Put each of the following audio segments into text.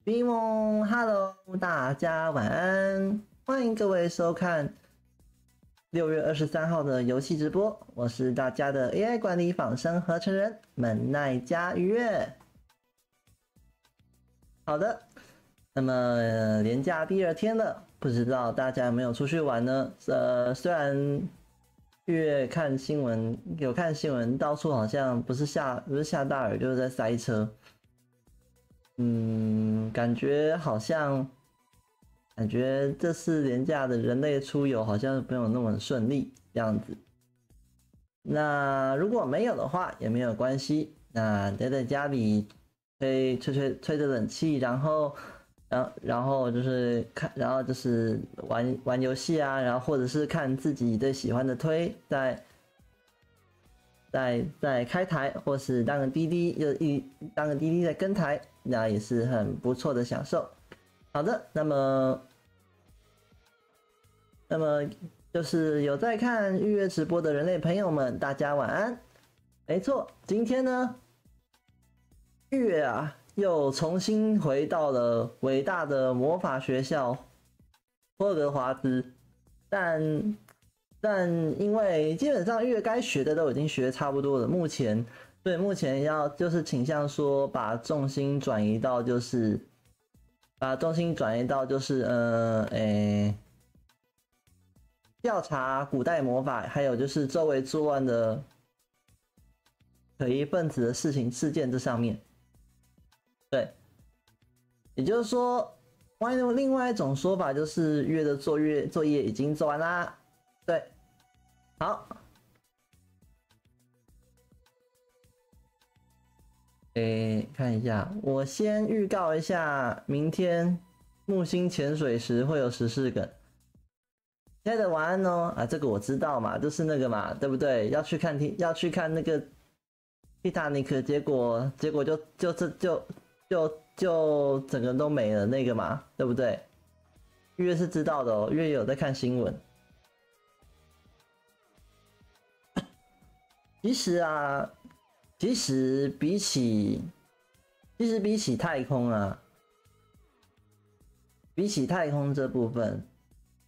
比蒙 ，Hello， 大家晚安，欢迎各位收看6月23号的游戏直播，我是大家的 AI 管理仿生合成人门奈佳玉月。好的，那么连假第2天了，不知道大家有没有出去玩呢？虽然月看新闻有看新闻，到处好像不是下大雨就是在塞车。感觉这次连假的人类出游好像没有那么顺利这样子。那如果没有的话也没有关系，那待在家里吹着冷气，然后就是玩游戏啊，然后或者是看自己最喜欢的推在开台，或是当个滴滴在跟台，那也是很不错的享受。好的，那么就是有在看预约直播的人类朋友们，大家晚安。没错，今天呢，预约啊又重新回到了伟大的魔法学校霍格华兹，但因为基本上预约该学的都已经学差不多了，目前要就是倾向说把重心转移到调查古代魔法，还有就是周围作乱的可疑分子的事件这上面。对，也就是说，另外一种说法就是月的作业已经做完啦。对，好。看一下，我先预告一下，明天木星潜水时会有时事梗。亲爱的晚安哦，啊，这个我知道嘛，就是那个嘛，对不对？要去看那个 Titanic， 结果就整个都没了那个嘛，对不对？月是知道的哦，月有在看新闻。其实比起太空啊，比起太空这部分，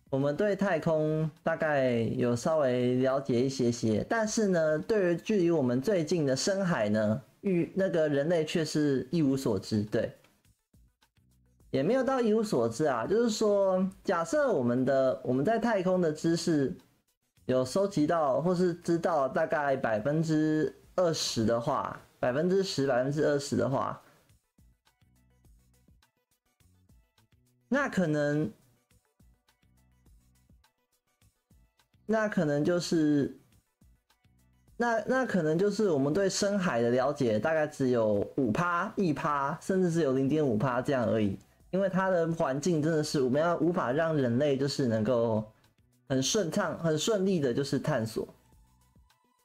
我们对太空大概有稍微了解一些，但是呢，对于距离我们最近的深海呢，那个人类却是一无所知。对，也没有到一无所知啊，就是说，假设我们在太空的知识有收集到或是知道大概20%的话，10%、20%的话，那可能就是我们对深海的了解大概只有5%、1%，甚至只有0.5%这样而已。因为它的环境真的是我们无法让人类就是能够很顺畅、很顺利的，就是探索。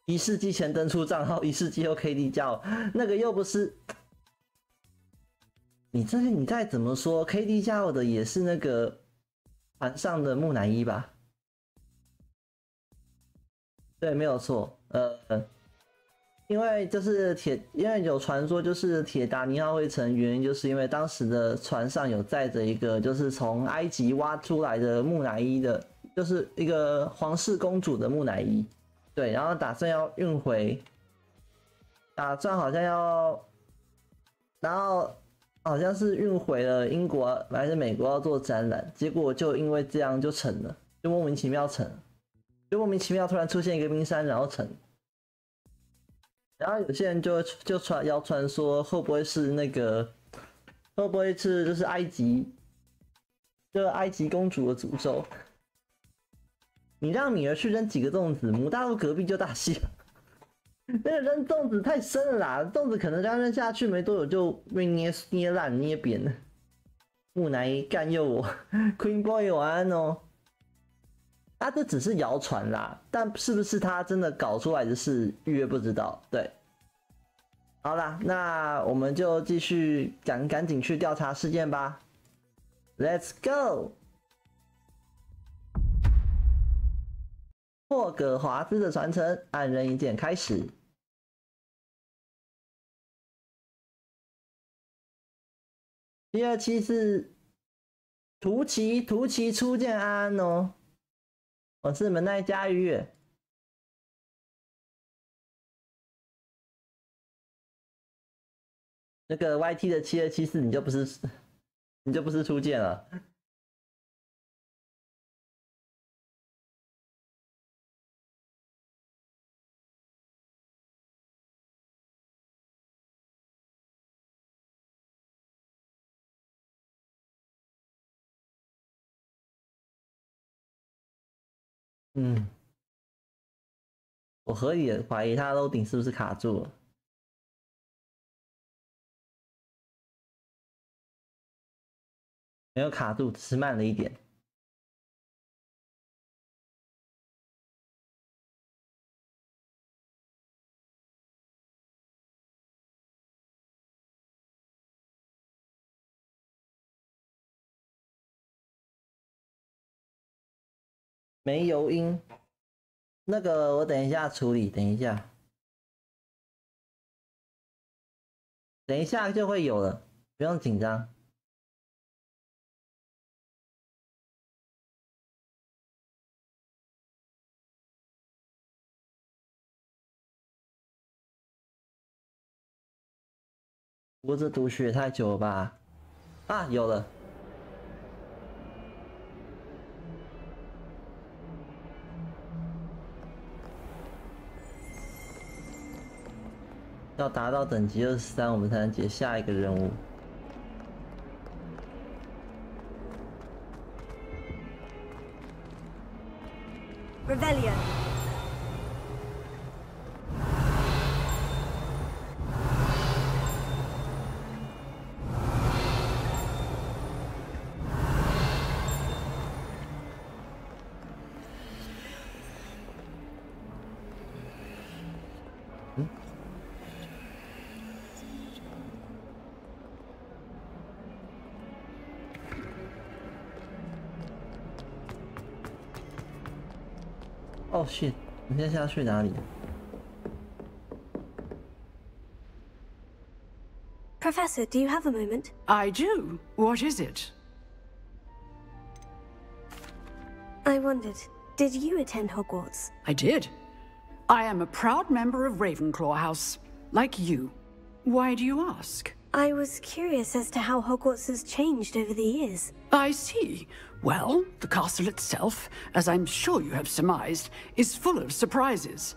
1世纪前登出账号，1世纪后 KD 加我，那个又不是你再怎么说 KD 加我的也是那个船上的木乃伊吧？对，没有错。因为有传说，就是铁达尼号会沉，原因就是因为当时的船上有载着一个就是从埃及挖出来的木乃伊的，就是一个皇室公主的木乃伊。对，然后打算要运回，然后好像是运回了英国还是美国要做展览，结果就因为这样就沉了，就莫名其妙沉了，就莫名其妙突然出现一个冰山然后沉，然后有些人就谣传说会不会是就是埃及公主的诅咒。你让米儿去扔几个粽子，母大陆隔壁就大戏了。那个扔粽子太深了啦，粽子可能刚扔下去没多久就被捏烂捏扁了。木乃伊干诱我，Queen Boy 晚安哦。这只是谣传啦，但是不是他真的搞出来的事，预约不知道。对，好啦，那我们就继续赶紧去调查事件吧。Let's go。霍格华兹的传承，按任意键开始。第二期是图奇初见安安哦，我是门奈佳玉月。那个 YT 的7274你就不是初见了。我合理的怀疑他的 loading 是不是卡住了？没有卡住，只是慢了一点。没油音，那个我等一下处理，等一下就会有了，不用紧张。不过这读取也太久了吧？啊，有了。要达到等级23，我们才能解下一个任务。Revelio. Oh shit！ 你现在是要去哪里 Professor, do you have a moment? I do. What is it? I wondered, did you attend Hogwarts? I did. I am a proud member of Ravenclaw House, like you. Why do you ask? I was curious as to how Hogwarts has changed over the years. I see. Well, the castle itself, as I'm sure you have surmised, is full of surprises.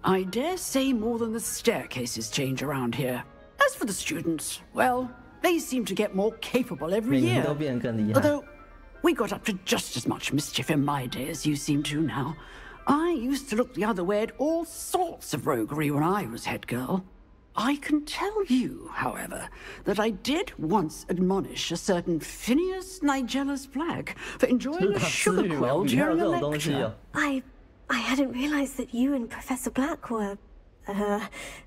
I dare say more than the staircases change around here. As for the students, well, they seem to get more capable every year. Although, we got up to just as much mischief in my day as you seem to now. I used to look the other way at all sorts of roguery when I was head girl. I can tell you, however, that I did once admonish a certain Phineas Nigellus Black for enjoying a sugar quill during a lecture. I hadn't realized that you and Professor Black were,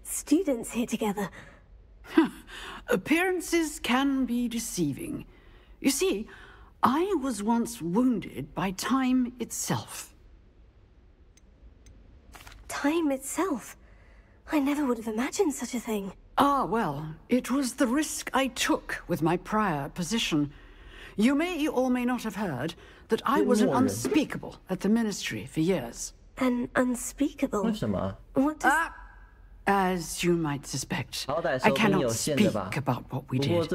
students here together. Appearances can be deceiving. You see, I was once wounded by time itself. Time itself? I never would have imagined such a thing. Ah, well, it was the risk I took with my prior position. You may or may not have heard that I was an unspeakable at the Ministry for years. An unspeakable? What does... As you might suspect, I cannot speak about what we did.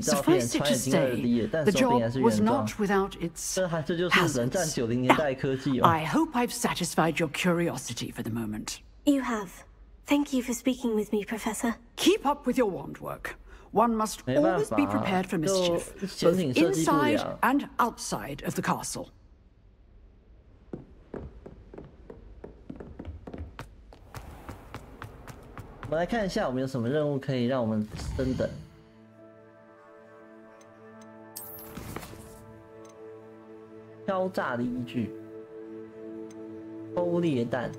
Suffice it to say, the job was not without its hazards. I hope I've satisfied your curiosity for the moment. You have. Thank you for speaking with me, Professor. Keep up with your wand work. One must always be prepared for mischief, both inside and outside of the castle. 我们来看一下，我们有什么任务可以让我们升等。敲诈的依据，偷猎弹。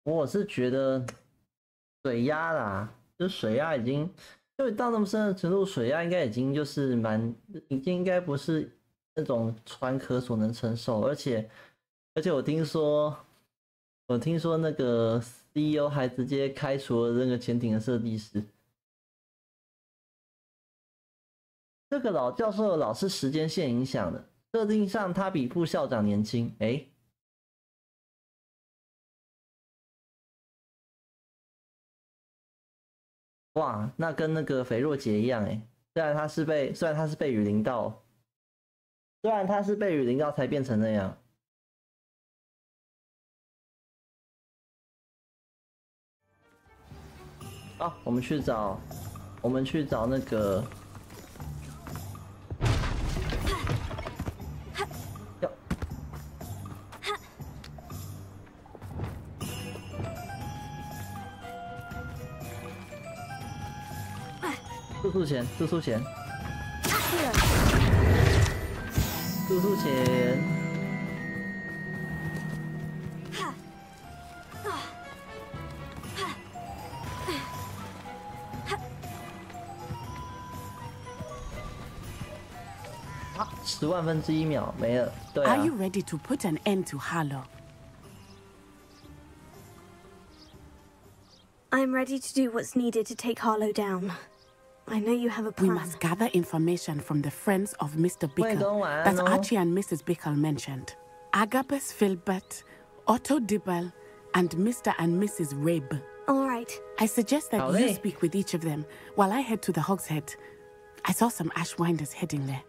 我是觉得水压啦，就是水压已经就到那么深的程度，水压应该已经就是已经应该不是那种船壳所能承受，而且我听说那个 CEO 还直接开除了那个潜艇的设计师。这个老教授老是时间线影响的，设定上他比副校长年轻，哇，那跟那个肥若姐一样虽然他是被雨淋到，才变成那样。好，我们去找那个。住宿钱。10万分之1秒没了，对啊。Are you ready to put an end to Harlow? I'm ready to do what's needed to take Harlow down. I know you have a We plan. must gather information from the friends of Mr. Bickle that Archie and Mrs. Bickle mentioned. Agabus Filbert, Otto Dibble, and Mr. and Mrs. Rabe. All right. I suggest that you speak with each of them while I head to the Hogshead. I saw some Ashwinders heading there.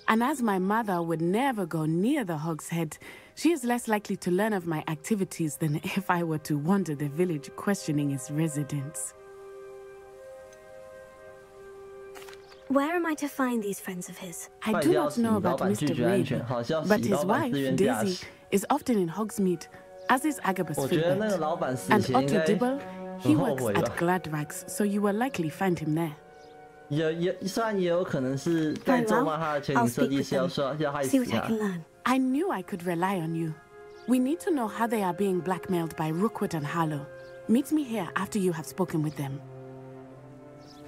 And as my mother would never go near the Hogshead, she is less likely to learn of my activities than if I were to wander the village questioning its residents. Where am I to find these friends of his? I do not know about Mr. Rabe, but his wife, Daisy, is often in Hogsmeade, as is Agabus Filbert. And Otto Dibble, he works at Gladrags, so you will likely find him there. 虽然也有可能是在咒骂他的潜艇设计师要害死他。I knew I could rely on you. We need to know how they are being blackmailed by Rookwood and Harlow. Meet me here after you have spoken with them.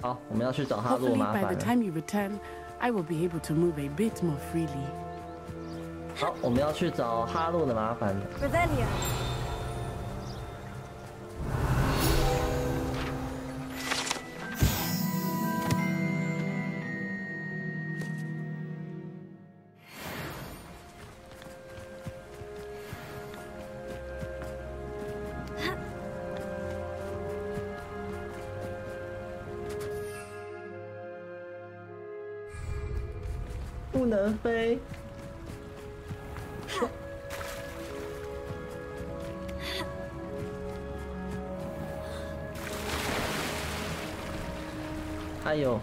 好，我们要去找哈洛 Hopefully 麻烦 by 了。 the time you return, I will be able to move a bit more freely. 好，我们要去找哈洛的麻烦了。 Revelio. 不能飞。哎呦！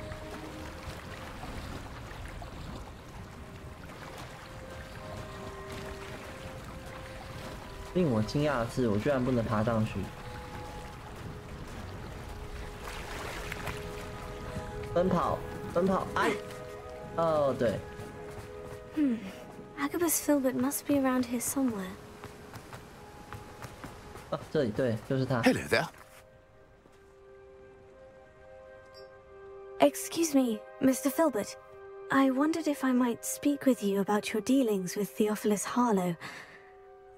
令我惊讶的是，我居然不能爬上去。奔跑，奔跑！哎，哦，对。 Agabus Filbert must be around here somewhere. 哦，这里对，就是他。 Hello there. Excuse me, Mr. Filbert. I wondered if I might speak with you about your dealings with Theophilus Harlow.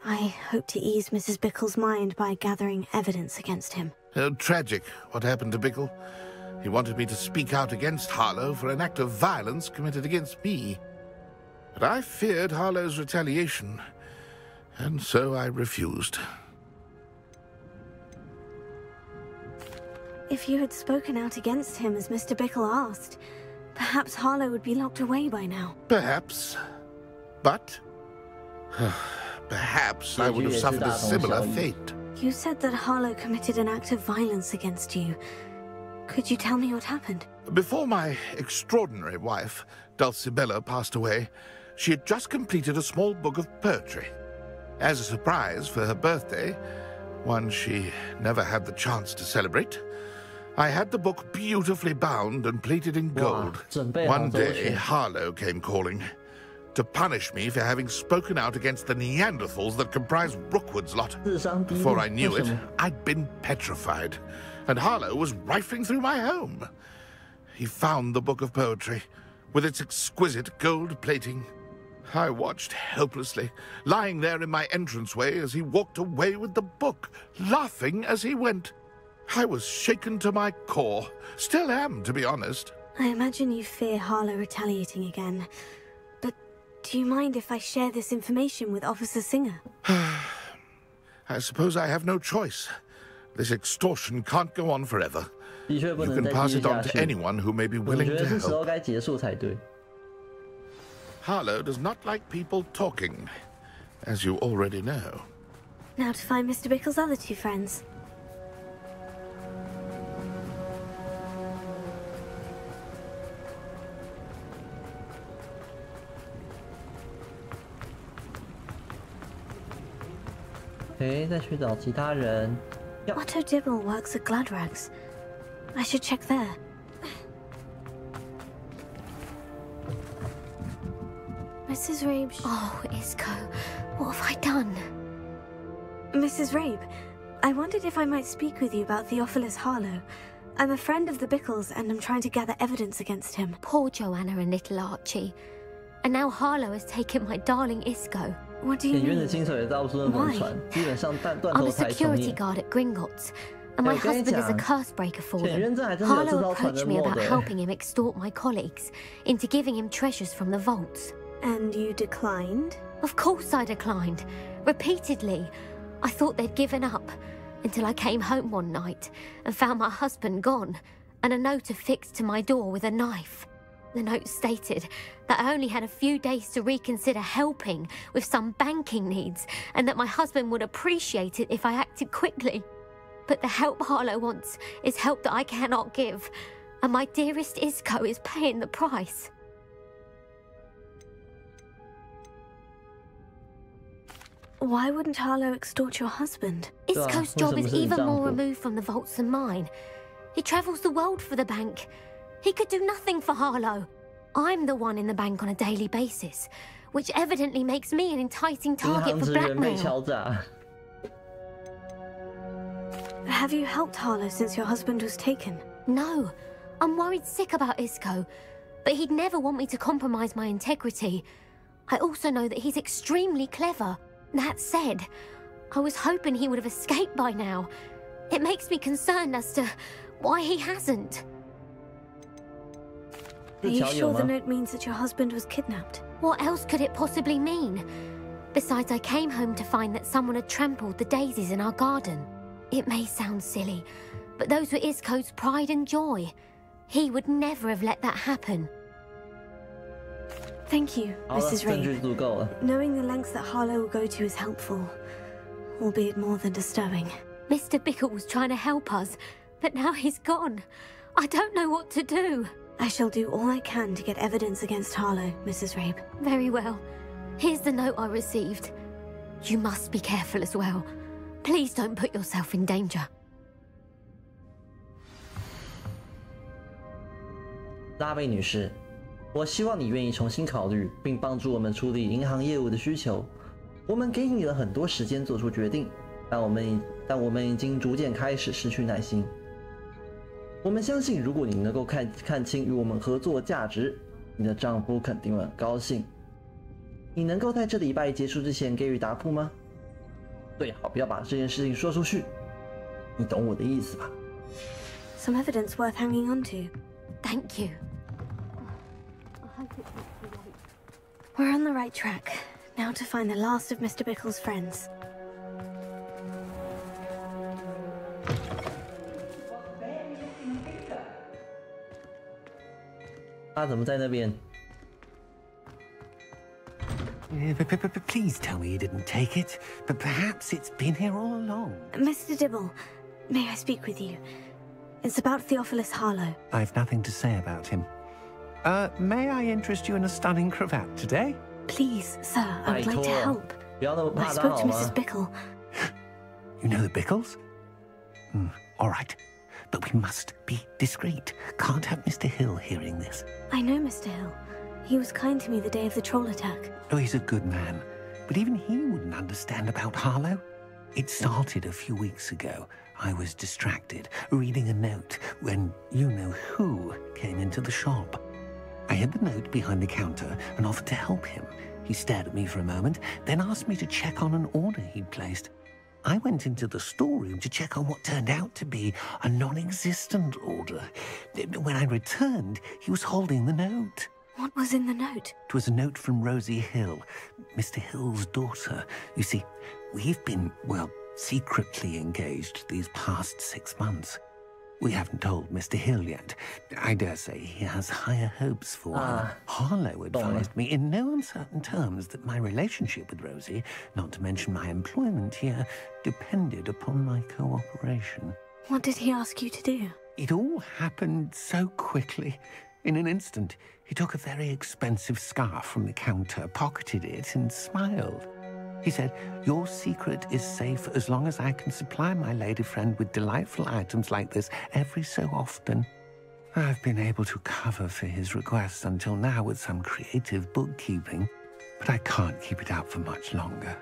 I hope to ease Mrs. Bickle's mind by gathering evidence against him. Oh, tragic what happened to Bickle. He wanted me to speak out against Harlow for an act of violence committed against me. But I feared Harlow's retaliation, and so I refused. If you had spoken out against him as Mr. Bickle asked, perhaps Harlow would be locked away by now. Perhaps. But perhaps I would have suffered a similar fate. You said that Harlow committed an act of violence against you. Could you tell me what happened? Before my extraordinary wife, Dulcibella, passed away, she had just completed a small book of poetry. As a surprise for her birthday, one she never had the chance to celebrate, I had the book beautifully bound and plated in gold. One day, Harlow came calling. to punish me for having spoken out against the Neanderthals that comprise Rookwood's lot. 智商低。 Before I knew 为 it, 什么 I'd been petrified, and Harlow was rifling through my home. He found the book of poetry, with its exquisite gold plating. I watched helplessly, lying there in my entranceway as he walked away with the book, laughing as he went. I was shaken to my core. Still am, to be honest. I imagine you fear Harlow retaliating again. But do you mind if I share this information with Officer Singer? I suppose I have no choice. This extortion can't go on forever. 的确不 You 能 can 再 pass 继续 it 下 on to 去。 anyone who may be 我 willing 觉 to 得是时候 help. 该结束才对。 Harlow does not like people talking, as you already know. Now to find Mr. Bickle's other two friends. OK， 再去找其他人。 Otto Dibble works at Gladrags. I should check there. Mrs. Rabe. Oh, Isco, what have I done? Mrs. Rabe, I wondered if I might speak with you about Theophilus Harlow. I'm a friend of the Bickles and I'm trying to gather evidence against him. Poor Joanna and little Archie. And now Harlow has taken my darling Isco. What do you 演员的 mean? 薪水也到处都能传，基本上断 I'm 头 a 台从 security 业。 guard at Gringotts, and my 我跟你 husband is a 讲， curse breaker for 演 them. 员证还真的有这 Harlow 招传 approached 人 me 末 about 的。 helping him extort my colleagues into giving him treasures from the vaults. And you declined? Of course I declined. Repeatedly. I thought they'd given up, until I came home one night and found my husband gone, and a note affixed to my door with a knife. The note stated that I only had a few days to reconsider helping with some banking needs, and that my husband would appreciate it if I acted quickly. But the help Harlow wants is help that I cannot give, and my dearest Isco is paying the price. Why wouldn't Harlow extort your husband? Isco's job is 为什么是你 even 丈 more 夫？ removed from the vaults than mine. He travels the world for the bank. He could do nothing for Harlow. I'm the one in the bank on a daily basis, which evidently makes me an enticing 银 target 行 for 职员被 blackmail. 敲诈。 Have you helped Harlow since your husband was taken? No, I'm worried sick about Isco, but he'd never want me to compromise my integrity. I also know that he's extremely clever. That said, I was hoping he would have escaped by now. It makes me concerned as to why he hasn't. Are you 是乔友 sure the 吗？ note means that your husband was kidnapped? What else could it possibly mean? Besides, I came home to find that someone had trampled the daisies in our garden. It may sound silly, but those were Isco's pride and joy. He would never have let that happen. Thank you, 好了， Mrs. 证据 Rabe. 足够了。 Knowing the lengths that Harlow will go to is helpful, albeit more than disturbing. Mr. Bickle was trying to help us, but now he's gone. I don't know what to do. I shall do all I can to get evidence against Harlow, Mrs. Rabe. Very well. Here's the note I received. You must be careful as well. Please don't put yourself in danger. 拉贝女士，我希望你愿意重新考虑，并帮助我们处理银行业务的需求。我们给你了很多时间做出决定，但我们已经逐渐开始失去耐心。我们相信，如果你能够看清与我们合作的价值，你的丈夫肯定会很高兴。你能够在这礼拜结束之前给予答复吗？最好不要把这件事情说出去，你懂我的意思吧？ Some evidence worth hanging on to. Thank you. We're on the right track. Now to find the last of Mr. Bickle's friends. 他怎么在那边？ Please tell me you didn't take it, but perhaps it's been here all along. Mr. Dibble, may I speak with you? It's about Theophilus Harlow. I've nothing to say about him. May I interest you in a stunning cravat today? Please, sir, I would like to 拜托， help. 不要那么 I 怕他 spoke 好 to 吗 Mrs. Bickle. You know the Bickles? All right. But we must be discreet. Can't have Mr. Hill hearing this. I know Mr. Hill. He was kind to me the day of the troll attack. Oh, he's a good man. But even he wouldn't understand about Harlow. It started a few weeks ago. I was distracted, reading a note, when you-know-who came into the shop. I hid the note behind the counter and offered to help him. He stared at me for a moment, then asked me to check on an order he'd placed. I went into the storeroom to check on what turned out to be a non-existent order. When I returned, he was holding the note. What was in the note? It was a note from Rosie Hill, Mr. Hill's daughter. You see, we've been, well, secretly engaged these past 6 months. We haven't told Mr. Hill yet. I dare say he has higher hopes for her. Harlow advised me in no uncertain terms that my relationship with Rosie, not to mention my employment here, depended upon my cooperation. What did he ask you to do? It all happened so quickly. In an instant, he took a very expensive scarf from the counter, pocketed it, and smiled. He said, "Your secret is safe as long as I can supply my lady friend with delightful items like this every so often." I've been able to cover for his requests until now with some creative bookkeeping, but I can't keep it up for much longer.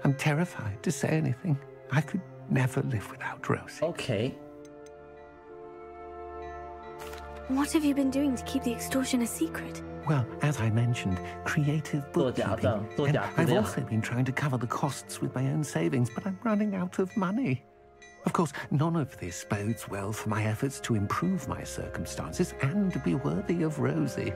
I'm terrified to say anything. I could never live without Rosie. Okay. What have you been doing to keep the extortion a secret? Well, as I mentioned, creative bookkeeping. And I've also been trying to cover the costs with my own savings, but I'm running out of money. Of course, none of this bodes well for my efforts to improve my circumstances and to be worthy of Rosie.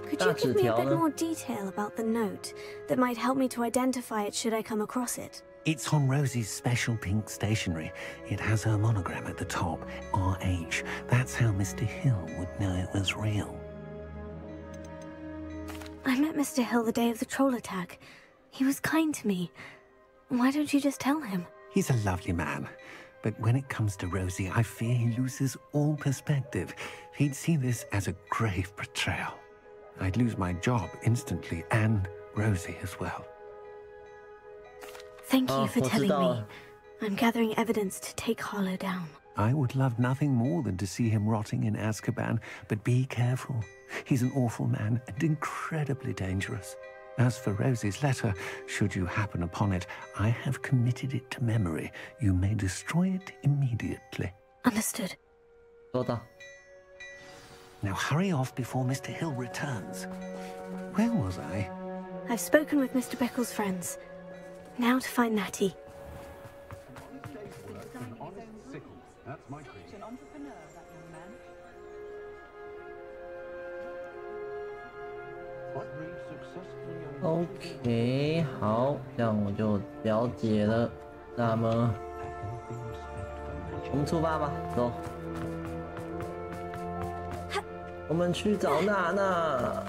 Could you give me a bit more detail about the note that might help me to identify it should I come across it? It's on Rosie's special pink stationery. It has her monogram at the top, RH. That's how Mr. Hill would know it was real. I met Mr. Hill the day of the troll attack. He was kind to me. Why don't you just tell him? He's a lovely man. But when it comes to Rosie, I fear he loses all perspective. He'd see this as a grave betrayal. I'd lose my job instantly, and Rosie as well. Thank you for telling me. I'm gathering evidence to take Harlow down. I would love nothing more than to see him rotting in Azkaban, but be careful. He's an awful man and incredibly dangerous. As for Rosie's letter, should you happen upon it, I have committed it to memory. You may destroy it immediately. Understood. Now hurry off before Mr. Hill returns. Where was I? I've spoken with Mr. Bickle's friends. Now to find Natty. OK， 好，这样我就了解了。那么，我们出发吧，走。我们去找娜娜。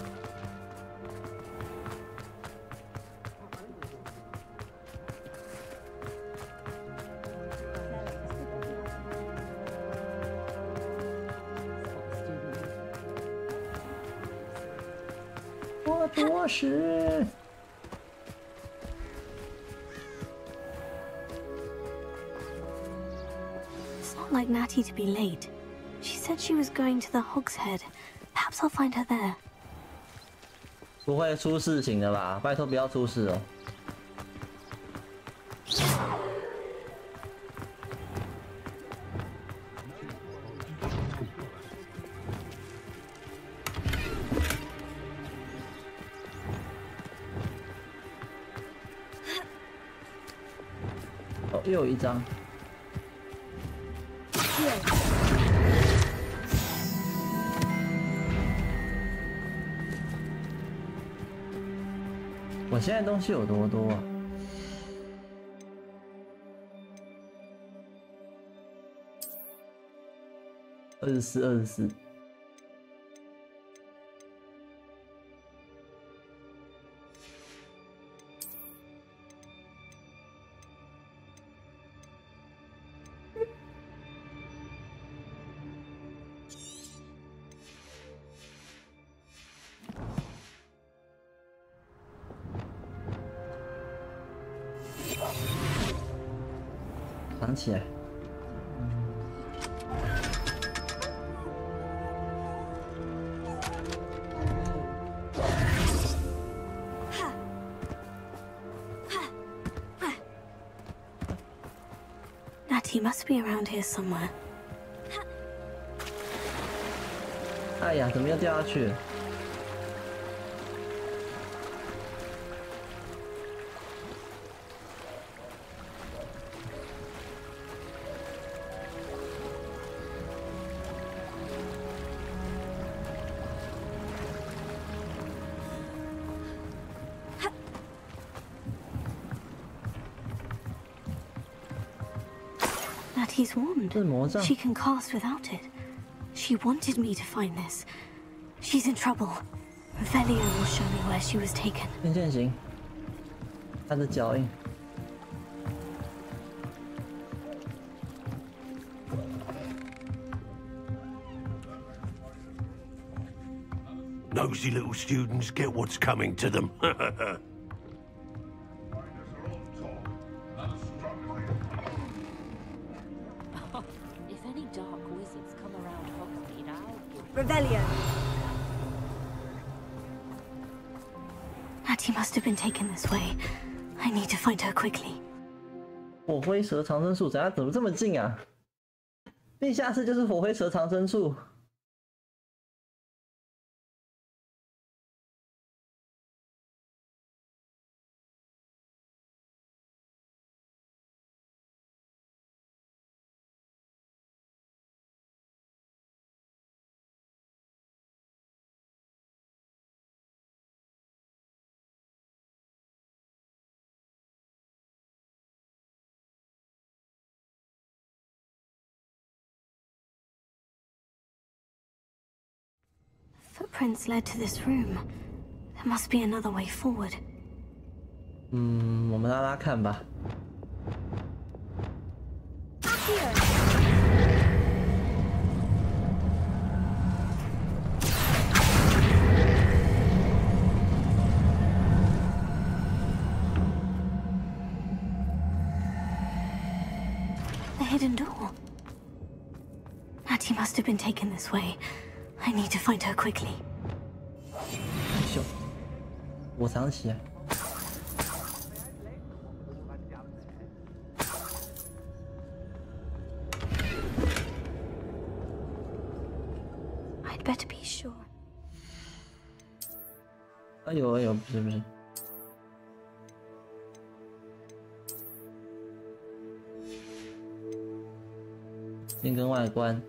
多时。It's not like Natty to be late. She said she was going to the Hogshead. Perhaps I'll find her there. 不会出事情的吧？拜托不要出事哦。哦，又有一张。我现在东西有多多啊？24。藏起来。must be around here somewhere. 哎呀，怎么又掉下去了？ Natty's wand. 这是魔杖。 She can cast without it. She wanted me to find this. She's in trouble. Velio will show me where she was taken. 渐行，他的脚印。 Nosy little students get what's coming to them. If any dark wizards come around Hogsmeade, I'll... Revelio! Natty must have been taken this way. I need to find her quickly. 火灰蛇长生树，怎么这么近啊？地下室就是火灰蛇长生树。 Footprints led to this room. There must be another way forward. 我们拉拉看吧。 The hidden door. Natty must have been taken this way. I need to find her quickly. 秀，我藏起来。 I'd better be sure. 哎呦哎呦，不是不是。先跟外观。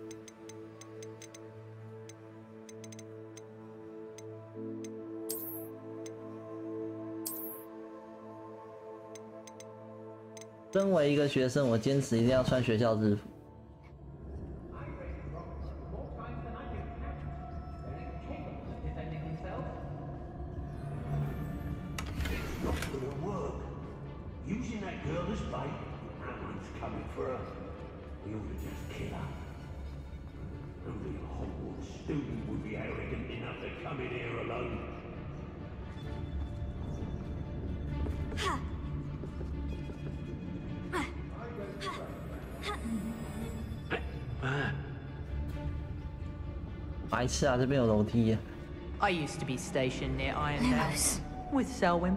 身为一个学生，我坚持一定要穿学校制服。Using that girl as bait, no one's coming for her. We ought to just kill her. Only a Hogwarts student would be arrogant enough to come in here alone. Ha! 白痴啊，这边有楼梯。 I used to be stationed near Iron Lumos. with Selwyn.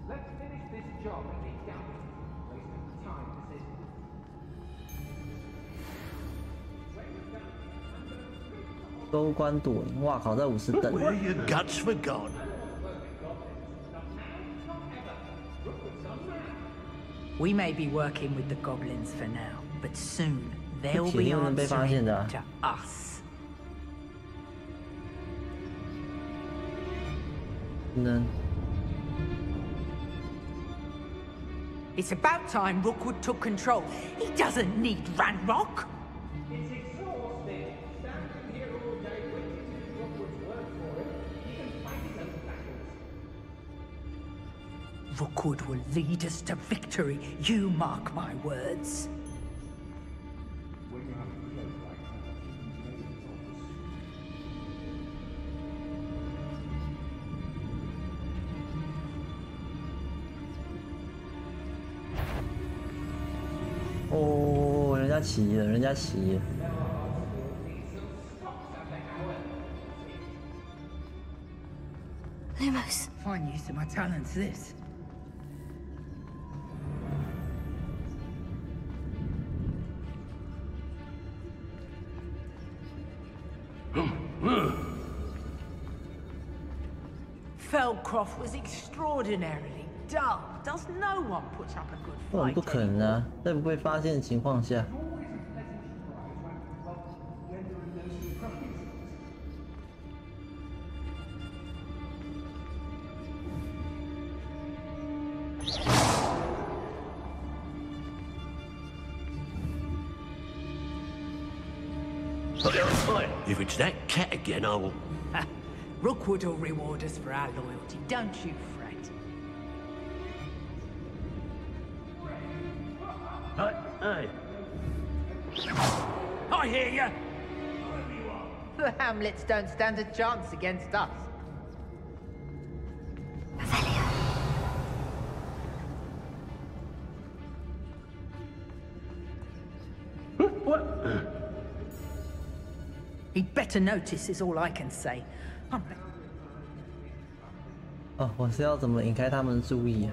Let's finish this job and be done with it. Wasting time decisions. 收官躲影，哇靠，这50等。 Where your guts for God? We may be working with the goblins for now, but soon they'll be 铁定能被发现 answering 的啊。 to us. 能。 It's about time Rookwood took control. He doesn't need Ranrock. It's exhausting. Standing here all day waiting to do Rookwood's work for him. He can fight his own battles. Rookwood will lead us to victory. You mark my words. Oh, 人家起了，人家起了。 Lumos. Fine. fine use of my talents, this. Feldcroft was extraordinarily dull. Does no one put up a good 我们 fight? 不可能啊，在不被发现的情况下。 If it's that cat again, I will... Rookwood will reward us for our loyalty, don't you fret. Hey. I hear you. The Hamlets don't stand a chance against us. What? He'd better notice is all I can say. 哦，我是要怎么引开他们的注意啊？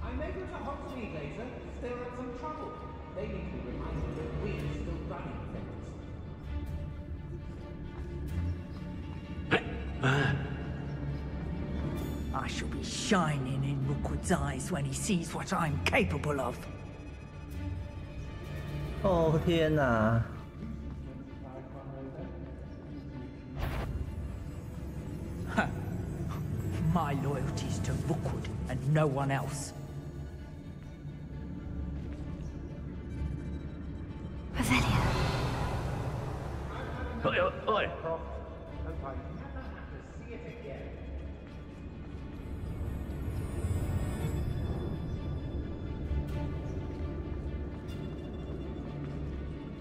I'm able to hogwartslegacy stir up some trouble. They need to be reminded that we're still running things. I shall be shining in Rookwood's eyes when he sees what I'm capable of. 哦天哪！ My loyalty's to Rookwood and no one else. Revelio. Oi.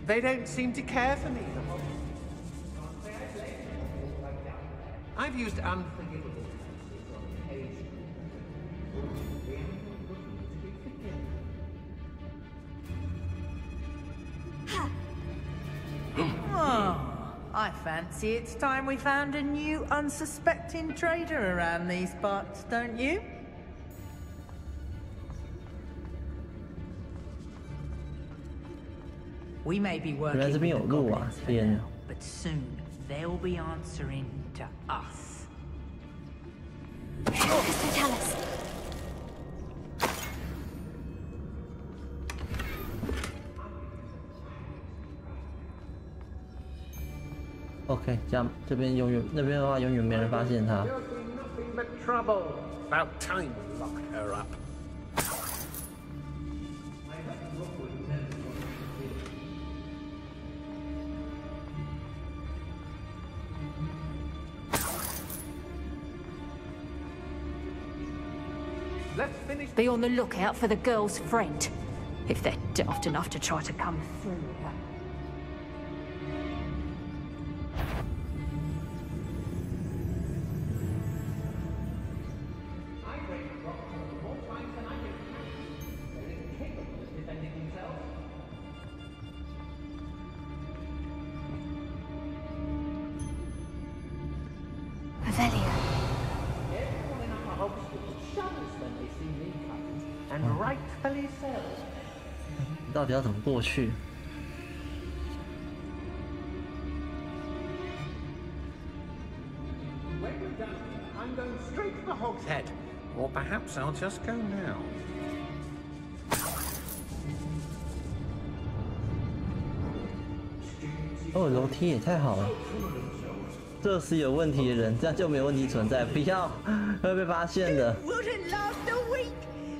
They don't seem to care for me. I've used unforgivable. Oh, I fancy it's time we found a new unsuspecting trader around these parts, don't you? We may be working with the goblins for now, but soon they'll be answering to us. So tell us. OK， 这样这边永远那边的话永远没人发现他。 There'll be nothing but trouble. About time we locked her up. Let's finish. Be on the lookout for the girl's friend, if they're daft enough to try to come through her. I break the rock more times than I can count. They're incapable of defending themselves. Revelio. Everyone in our Hogwarts shudders when they see me coming, and rightfully so. 你到底要怎么过去？ When we're done here, I'm going straight to the Hog's Head. Or perhaps I'll just go now. 哦，楼梯也太好了。这是有问题的人，这样就没有问题存在，不要会被发现的。 Wouldn't last a week.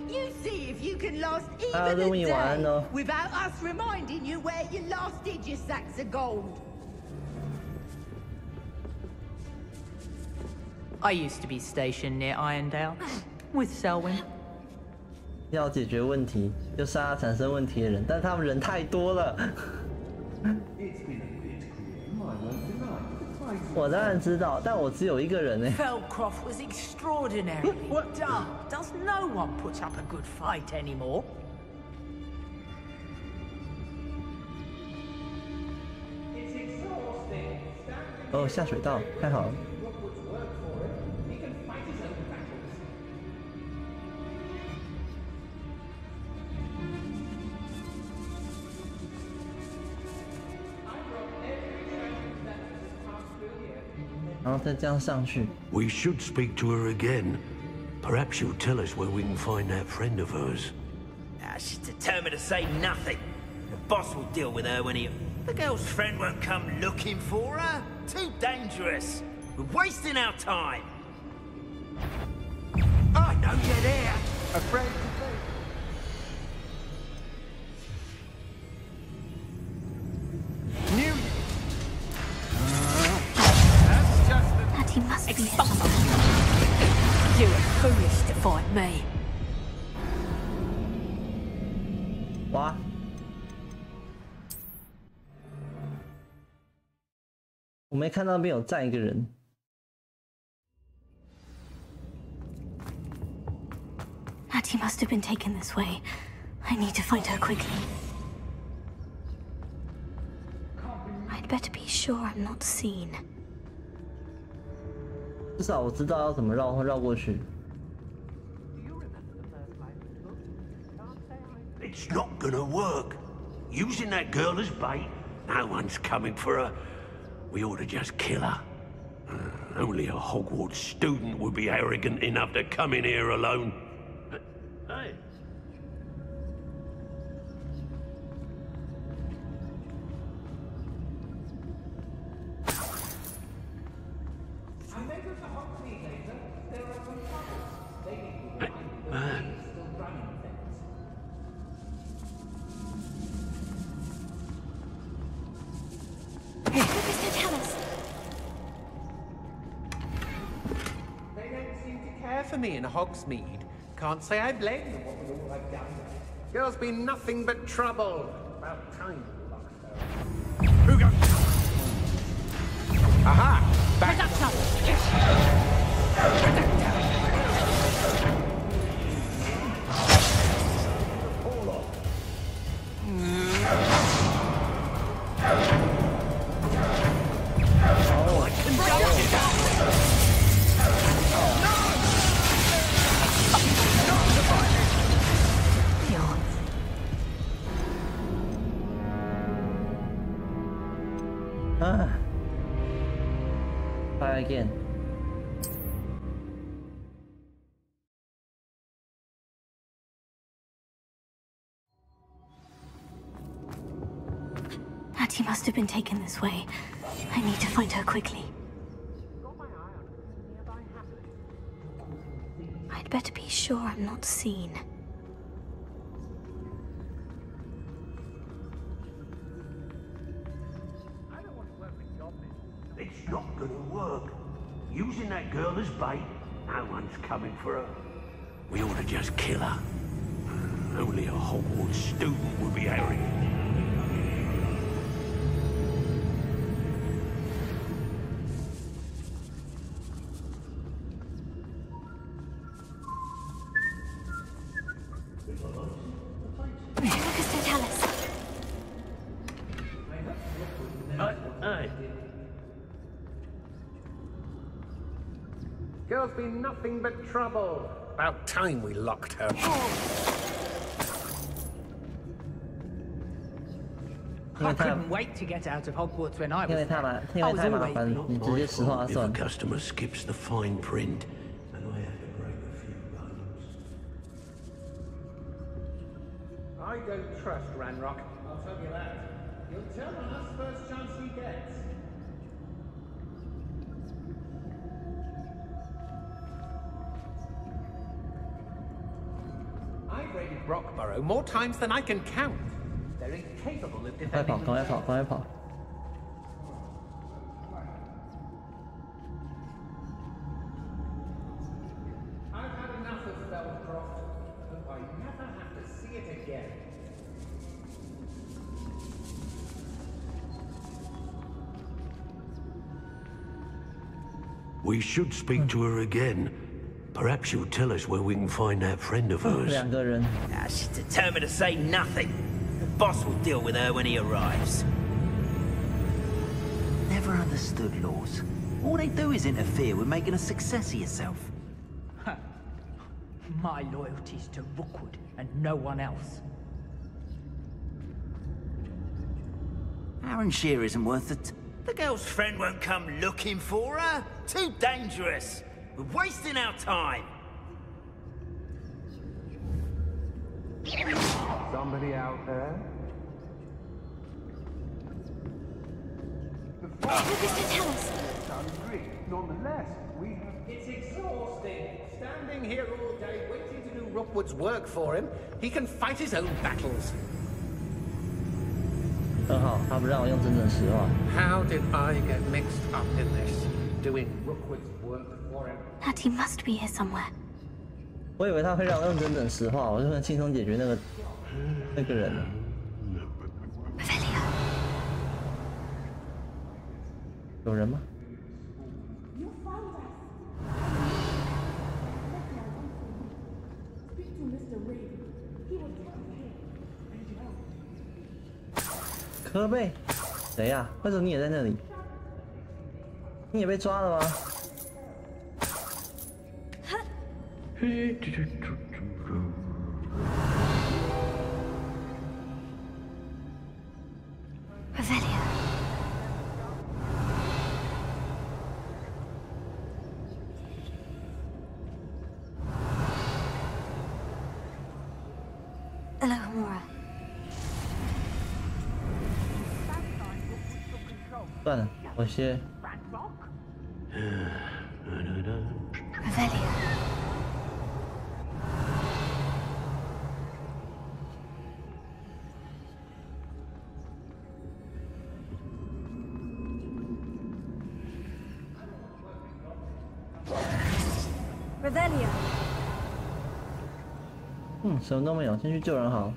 You see if you can last 啊， even 任务 a 已完 day 哦。 without us reminding you where you last hid your sacks of gold. I used to be stationed near Irondale with Selwyn. 要解决问题，就杀产生问题的人，但他们人太多了。我当然知道，但我只有一个人呢。 Feldcroft was extraordinarily dull. Does no one put up a good fight anymore? 哦，下水道，太好了。然后再这样上去。We should speak to her again. Perhaps she'll tell us where we can find that friend of hers. She's determined to say nothing. The boss will deal with her when he... The girl's friend won't come looking for her. Too dangerous. We're wasting our time. I know you're there. A friend. That he must be Expulsive. You are foolish to fight me. 哇！我没看到那边有站一个人。Natty must have been taken this way. I need to find her quickly. I'd better be sure I'm not seen. 至少我知道要怎么绕过去。It's not gonna work. Using that girl as bait, no one's coming for her. We ought to just kill her. Only a Hogwarts student would be arrogant enough to come in here alone. Hey. For me in Hogsmeade. Can't say I blame them for all I've done. Girl's been nothing but trouble. About time we locked her. Who goes? Aha! Back. Try again. Natty must have been taken this way. I need to find her quickly. I'd better be sure I'm not seen. It's not gonna work. Using that girl as bait, no one's coming for her. We ought to just kill her. Only a Hogwarts student would be arrogant. Girl's been nothing but trouble. About time we locked her. I couldn't wait to get out of Hogwarts when I was If a customer skips the fine print, and I have to break a few bones. I don't trust Ranrock. I'll tell you that. He'll tell on us first chance he gets. I've raided Brockborough more times than I can count. They're incapable of defending themselves. I've had enough of Belcroft. Hope I never have to see it again. We should speak to her again. Perhaps she'll tell us where we can find that friend of hers. She's determined to say nothing. The boss will deal with her when he arrives. Never understood understood, Laws. All they do is interfere with making a success of yourself. My loyalty's to Rookwood and no one else. Aaron Shear isn't worth it. The girl's friend won't come looking for her. Too dangerous. We're wasting our time. Somebody out there? Nonetheless, we have... It's exhausting. Standing here all day waiting to do Rookwood's work for him. He can fight his own battles. 很好，他不让我用真正实话。 How did I get mixed up in this? Doing Rookwood's work for him? Natty must be here somewhere. 我以为他会让我用真正实话，我就能轻松解决那个人了。有人吗？ 科贝，谁呀？为什么你也在那里？你也被抓了吗？ 算了，我先。Revelio。什么都没有，先去救人好了。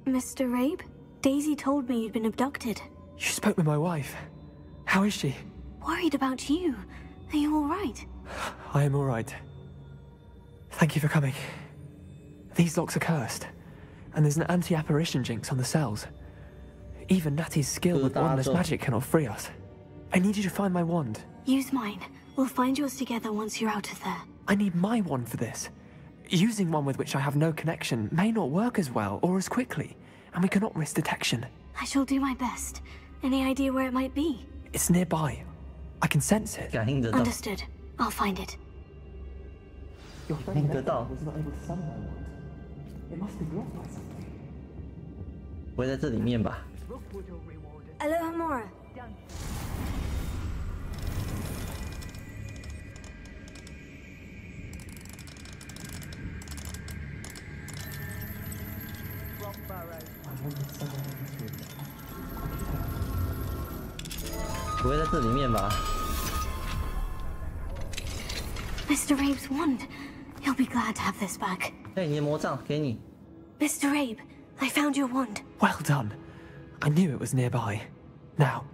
Mr. Rabe, Daisy told me you'd been abducted. You spoke with my wife. How is she? Worried about you. Are you all right? I am all right. Thank you for coming. These locks are cursed, and there's an anti-apparition jinx on the cells. Even Natty's skill with wandless magic cannot free us. I need you to find my wand. Use mine. We'll find yours together once you're out of there. I need my wand for this. Using one with which I have no connection may not work as well or as quickly, and we cannot risk detection. I shall do my best. Any idea where it might be? It's nearby. I can sense it. Understood. I'll find it. Your friend was not able to summon my wand. It must be blocked by something. 不会在这里面吧？ Alohomora. wanted someone to do. 不会在这里面吧 Mr. Rabe's wand. He'll be glad to have this back. 嘿，你的魔杖给你。 Mr. Rabe, I found your wand. Well done. I knew it was nearby. Now,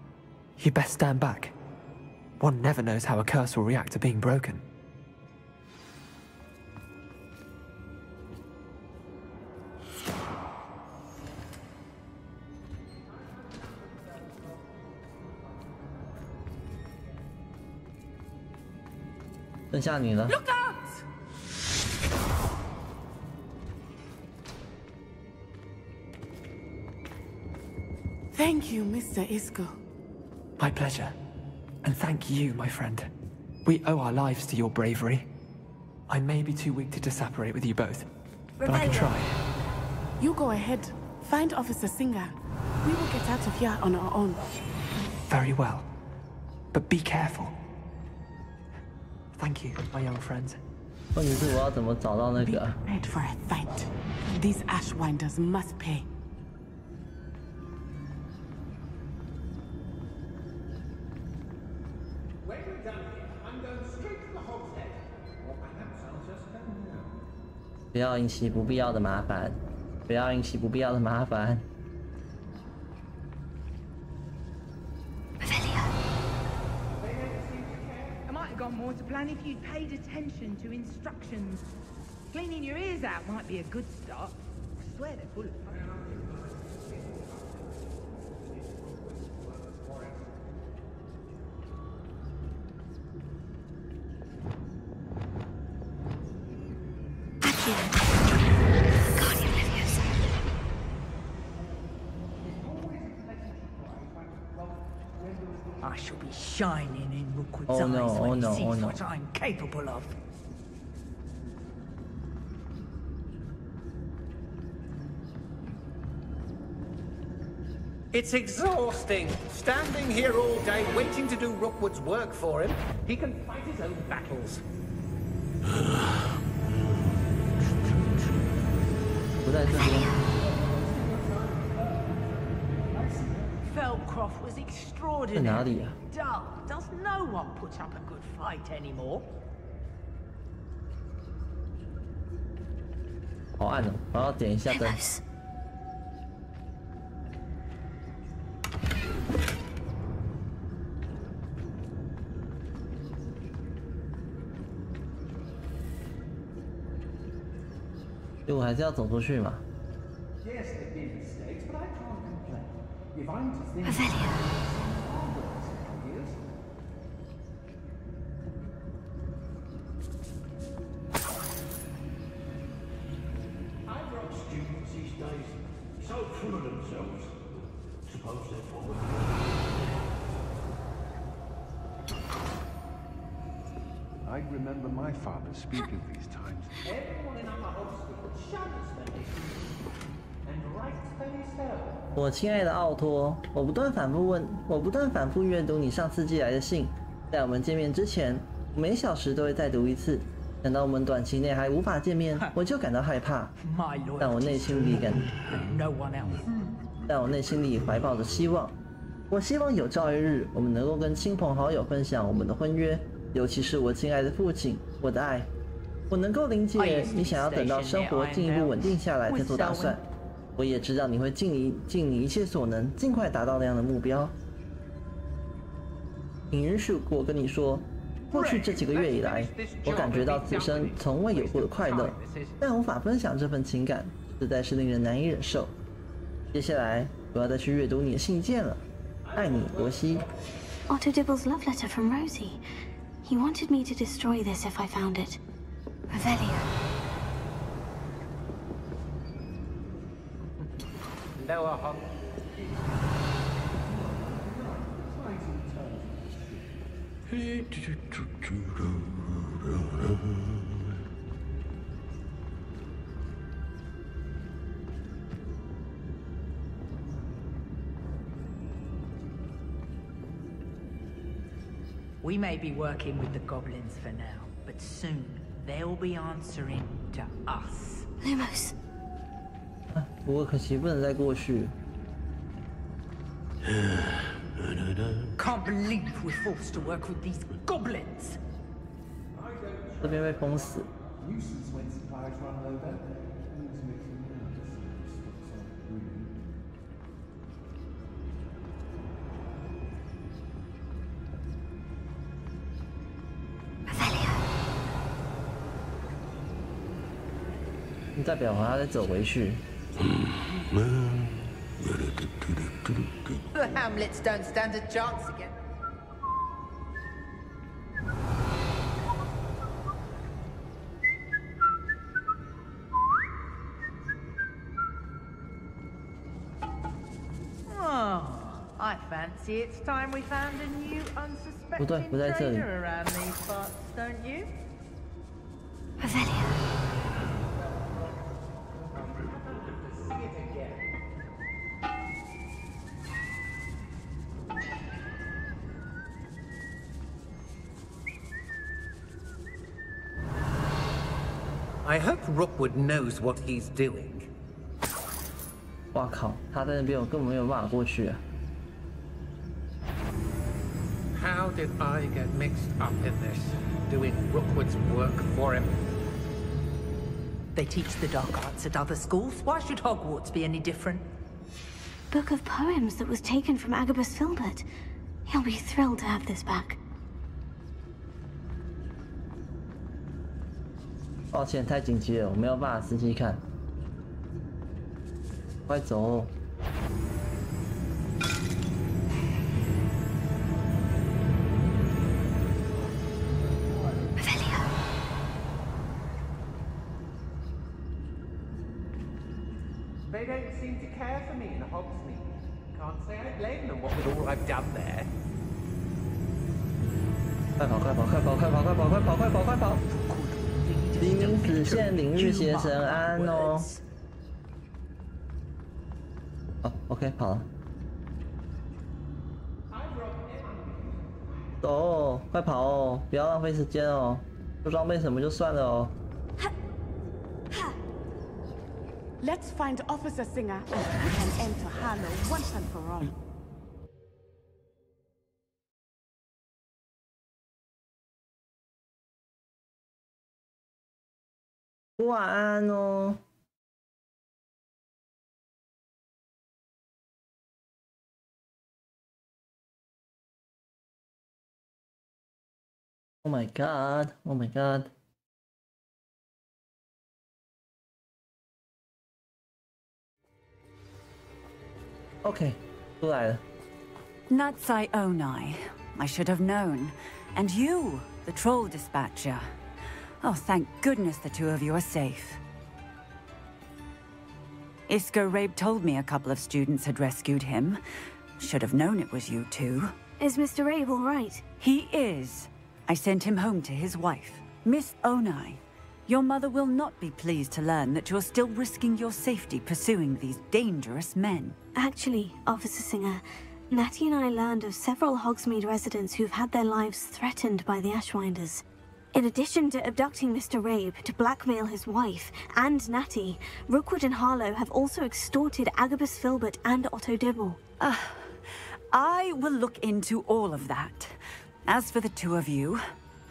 you best stand back. One never knows how a curse will react to being broken. Look out! Thank you, Mr. Isco. My pleasure. And thank you, my friend. We owe our lives to your bravery. I may be too weak to disapparate with you both, but I can try. You go ahead. Find Officer Singer. We will get out of here on our own. Very well. But be careful. Thank you, my young friends. 问题是我要怎么找到那个 Be prepared for a fight. These Ashwinders must pay. When we're done here, I'm going straight to the Hog's Head. Or perhaps I'll just go now. 不要引起不必要的麻烦，不要引起不必要的麻烦。 It might have gone more to Plan if you'd paid attention to instructions. Cleaning your ears out might be a good start. I swear they're full of fun. I shall be shining in Rookwood's eyes when he sees what I'm capable of. It's exhausting, standing here all day waiting to do Rookwood's work for him. He can fight his own battles. Feldcroft was extraordinary. Dull. Does no one put up a good fight anymore? 好暗哦，我要点一下灯。所以我还是要走出去嘛。Students these days, so full of themselves. Suppose they're forward. I remember my father speaking these times. Everyone in our hospital shudders when they see you. And writes very so. 我亲爱的奥托，我不断反复阅读你上次寄来的信，在我们见面之前，我每小时都会再读一次。想到我们短期内还无法见面，我就感到害怕。但我内心里怀抱着希望。我希望有朝一日，我们能够跟亲朋好友分享我们的婚约，尤其是我亲爱的父亲，我的爱。我能够理解你想要等到生活进一步稳定下来再做打算。我也知道你会尽你一切所能，尽快达到那样的目标。请允许我跟你说。过去这几个月以来，我感觉到此生从未有过的快乐，但无法分享这份情感，实在是令人难以忍受。接下来，我要再去阅读你的信件了。爱你，罗西。Otto Dibble's love letter from Rosie. He wanted me to destroy this if I found it. Revelio. Lower Hog. We may be working with the goblins for now, but soon they'll be answering to us. Lumos. 不过可惜不能再过去。Can't believe we're forced to work with these goblins. 这边被封死。代表他再走回去。The Hamlets don't stand a chance again. Oh, I fancy it's time we found a new unsuspecting trader around these parts, don't you? Revelio. I hope Rookwood knows what he's doing. 哇靠！他在那边，我根本没有办法过去啊。How did I get mixed up in this? Doing Rookwood's work for him? They teach the dark arts at other schools. Why should Hogwarts be any different? Book of poems that was taken from Agabus Filbert. He'll be thrilled to have this back. 抱歉，太紧急了，我没有办法仔细看。快走！They don't seem to care for me in Hogsmeade. Can't say I blame them, what with all I've done there. 快跑！快跑！快跑！快跑！快跑！快跑！快跑！快跑！黎明子县领域邪神安哦。哦 ，OK， 跑了。走哦，快跑哦，不要浪费时间哦。不装备什么就算了哦。Let's find Officer Singer and put an end to Harlow once and for all. 晚安哦。Oh my god! Oh my god! OK， 出来了。Natsai Onai, I should have known. And you, the troll dispatcher. Oh, thank goodness the two of you are safe. Isco Rabe told me a couple of students had rescued him. Should have known it was you two. Is Mr. Rabe all right? He is. I sent him home to his wife. Miss Onai, your mother will not be pleased to learn that you're still risking your safety pursuing these dangerous men. Actually, Officer Singer, Natty and I learned of several Hogsmeade residents who've had their lives threatened by the Ashwinders. In addition to abducting Mr. Rabe to blackmail his wife and Natty, Rookwood and Harlow have also extorted Agabus Filbert and Otto Dibble. I will look into all of that. As for the two of you,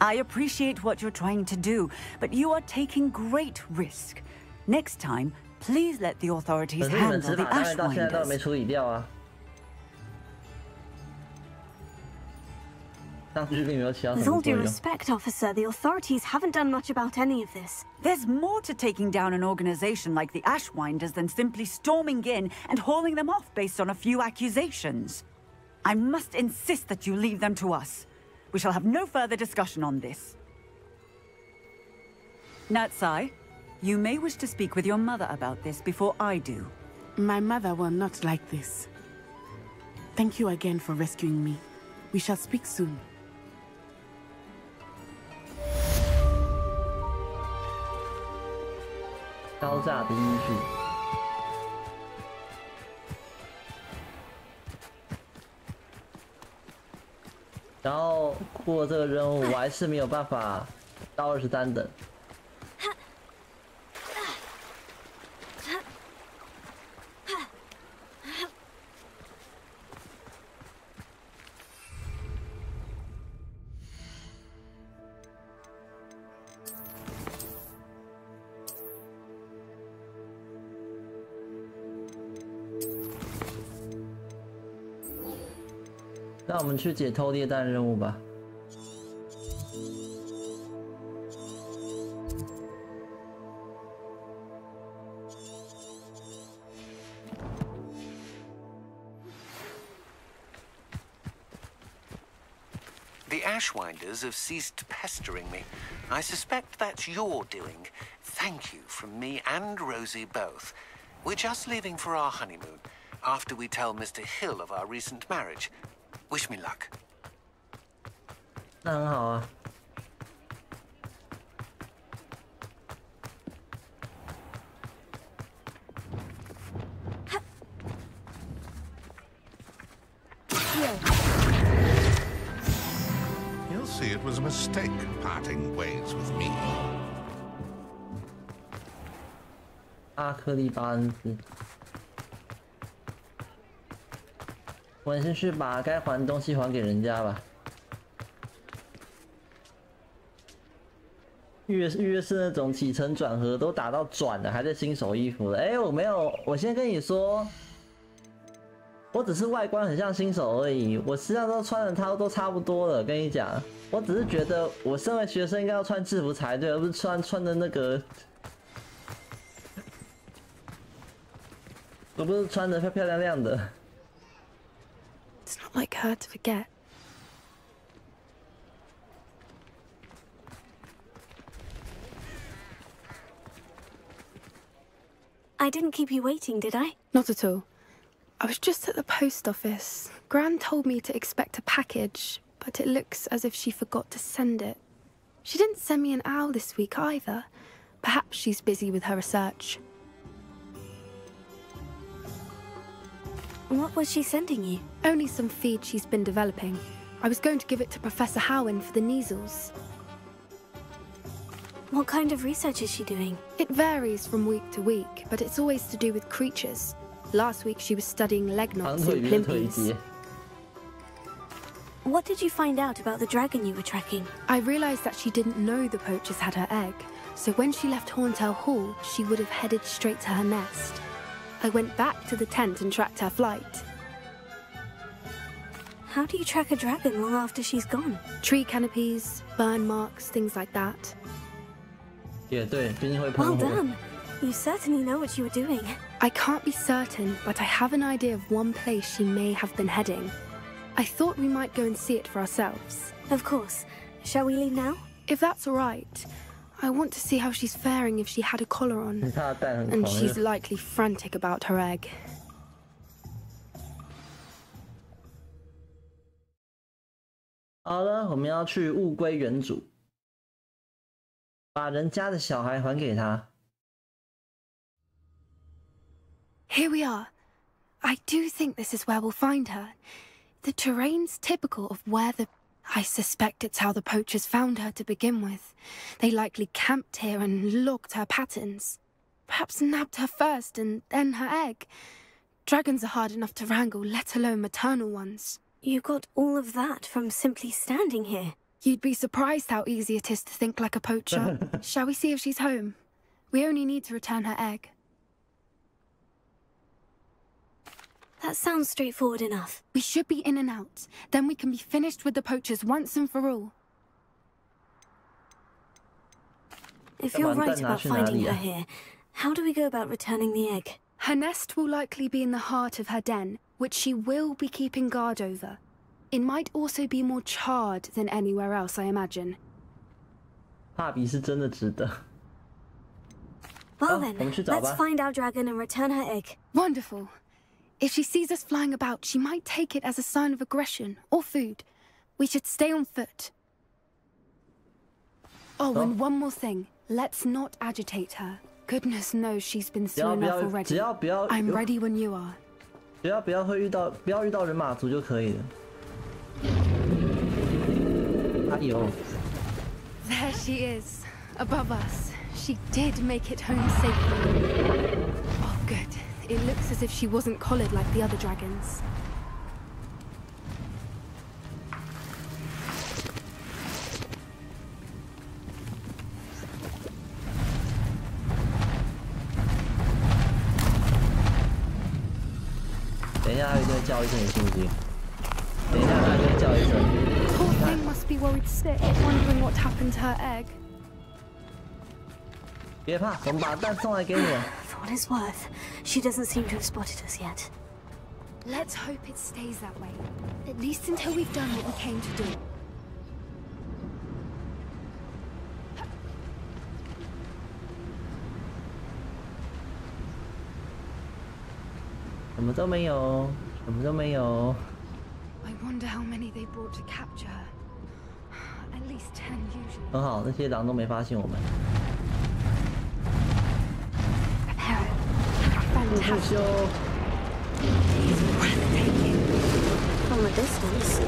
I appreciate what you're trying to do, but you are taking great risk. Next time, please let the authorities handle the Ashwinders. With all due respect, officer, the authorities haven't done much about any of this. There's more to taking down an organization like the Ashwinders than simply storming in and hauling them off based on a few accusations. I must insist that you leave them to us. We shall have no further discussion on this. Natsai, you may wish to speak with your mother about this before I do. My mother will not like this. Thank you again for rescuing me. We shall speak soon. 高炸的音序。然后过这个任务，我还是没有办法到23等。那我们去解偷猎弹任务吧。The Ashwinders have ceased pestering me. I suspect that's your doing. Thank you from me and Rosie both. We're just leaving for our honeymoon, after we tell Mr. Hill of our recent marriage. Wish me luck. 那很好啊。You'll see it was a mistake parting ways with me. 阿克利巴恩斯。我们先去把该还的东西还给人家吧。预约是那种起承转合都打到转了，还在新手衣服了。哎，我没有，我先跟你说，我只是外观很像新手而已，我实际上都穿的都差不多了。跟你讲，我只是觉得，我身为学生应该要穿制服才对，而不是穿的那个，而不是穿的漂漂亮亮的。It's not like her to forget. I didn't keep you waiting, did I? Not at all. I was just at the post office. Gran told me to expect a package, but it looks as if she forgot to send it. She didn't send me an owl this week either. Perhaps she's busy with her research. What was she sending you? Only some feed she's been developing. I was going to give it to Professor Howin for the measles. What kind of research is she doing? It varies from week to week, but it's always to do with creatures. Last week she was studying legnots and plimpies. What did you find out about the dragon you were tracking? I realized that she didn't know the poachers had her egg, so when she left Horntail Hall, she would have headed straight to her nest. I went back to the tent and tracked her flight. How do you track a dragon long after she's gone? Tree canopies, burn marks, things like that. Well done. You certainly know what you were doing. I can't be certain, but I have an idea of one place she may have been heading. I thought we might go and see it for ourselves. Of course. Shall we leave now? If that's all right. I want to see how she's faring if she had a collar on. And she's likely frantic about her egg. 好了，我们要去物归原主，把人家的小孩还给他。Here we are. I do think this is where we'll find her. The terrain's typical of where I suspect it's how the poachers found her to begin with. They likely camped here and logged her patterns. Perhaps nabbed her first and then her egg. Dragons are hard enough to wrangle, let alone maternal ones. You got all of that from simply standing here. You'd be surprised how easy it is to think like a poacher. Shall we see if she's home? We only need to return her egg. That sounds straightforward enough. We should be in and out. Then we can be finished with the poachers once and for all. If you're right about finding her here, how do we go about returning the egg? Her nest will likely be in the heart of her den, which she will be keeping guard over. It might also be more charred than anywhere else, I imagine. 帕比是真的值得。 Well then, let's find our dragon and return her egg. Wonderful. If she sees us flying about, she might take it as a sign of aggression or food. We should stay on foot. Oh, and one more thing. Let's not agitate her. Goodness knows she's been through enough already. I'm ready when you are. 不要遇到人马族就可以了。哎呦 There she is, above us. She did make it home safely. Oh, good. It looks as if she wasn't collared like the other dragons. Poor thing must be worried sick, wondering what happened to her egg. 别怕，我们把蛋送来给你。 For what it's worth, she doesn't seem to have spotted us yet. Let's hope it stays that way. At least until we've done what we came to do. 什么都没有，什么都没有。 I wonder how many they brought to capture her. At least 10 usually. 很好，那些狼都没发现我们。 Fantastic. He's breathtaking. From a distance.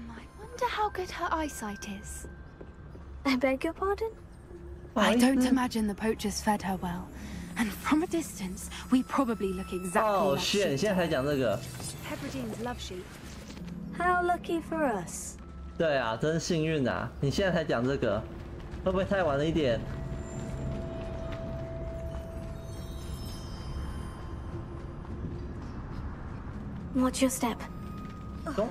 I wonder how good her eyesight is. I beg your pardon? I don't imagine the poachers fed her well. And from a distance, we probably look exactly like sheep. 现在才讲这个。 Hebrideans love sheep. How lucky for us. 对啊，真幸运啊！你现在才讲这个，会不会太晚了一点？ Watch your step. Go.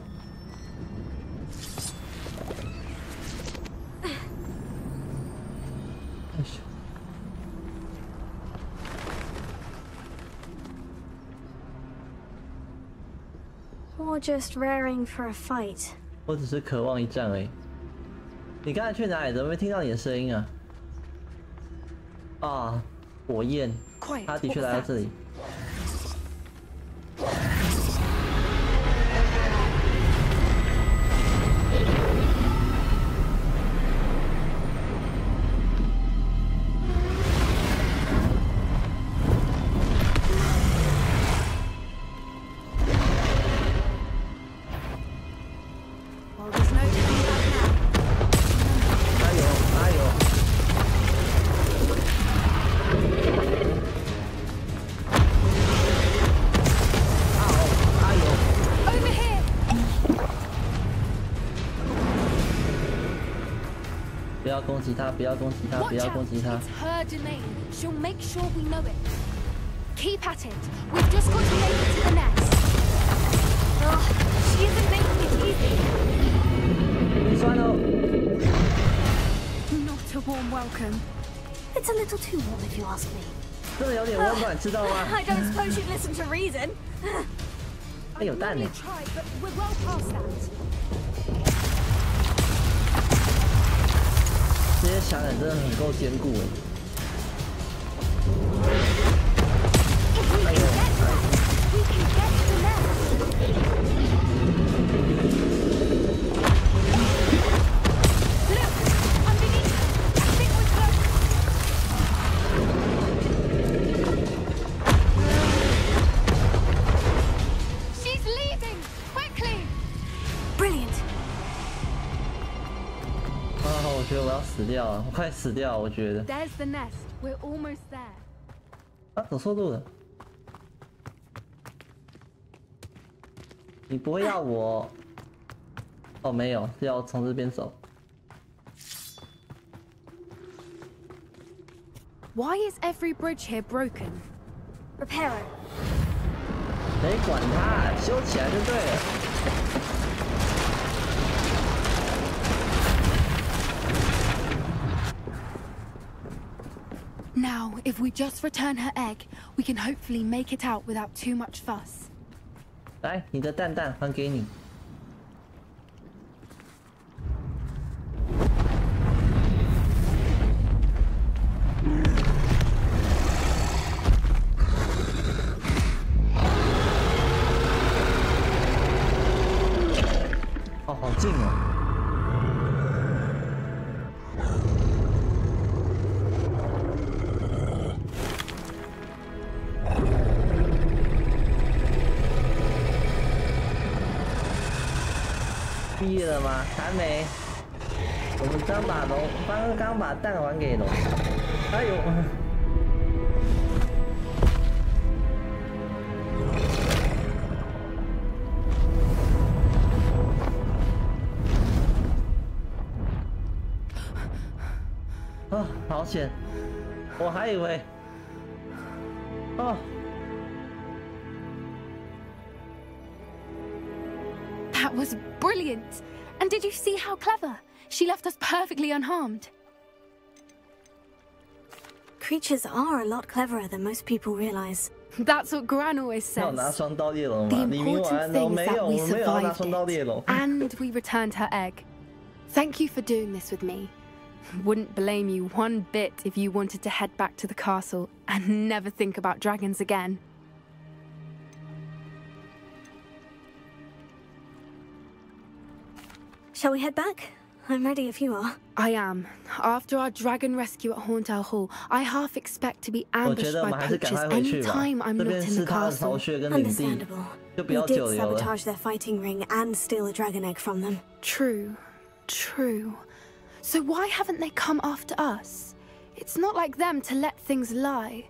Or just raring for a fight. 我只是渴望一战而已。你刚才去哪里？怎么没听到你的声音啊？啊，火焰，他的确来到这里。 不要攻击他！不要攻击他！不要攻击他！ It's her domain. She'll make sure we know it. Keep at it. We've just got to make it to the nest. Oh, she isn't making it easy. 你酸哦。 Not a warm welcome. It's a little too warm, if you ask me. 真的有点温暖，知道吗？ I don't suppose you'd listen to reason. 它有蛋呢。 Tried, but we're well past that. 这些小人真的很够坚固哎。哎呦！ We can get to the nest. Look, underneath. I think we're close. She's leaving. Quickly. Brilliant. 啊，我觉得我要死掉了，我快死掉了，我觉得。 There's the nest. We're almost there. 啊，走错路了。你不会要我？哦，没有，是要从这边走。 Why is every bridge here broken? Repair it. 没管它，修起来就对了。 Now, if we just return her egg, we can hopefully make it out without too much fuss. 来，你的蛋蛋还给你。哦，好近哦！ 毕业了吗？还没。我们刚把蛋还给龙。哎呦！啊，好险！我还以为……哦。 That was brilliant! And did you see how clever? She left us perfectly unharmed. Creatures are a lot cleverer than most people realize. That's what Gran always says. The important thing is that we survived it, and we returned her egg. Thank you for doing this with me. Wouldn't blame you one bit if you wanted to head back to the castle and never think about dragons again. Shall we head back? I'm ready if you are. I am. After our dragon rescue at Hauntel Hall, I half expect to be ambushed by poachers any time I'm not in the castle. Understandable. We did sabotage their fighting ring and steal a dragon egg from them. True. True. So why haven't they come after us? It's not like them to let things lie.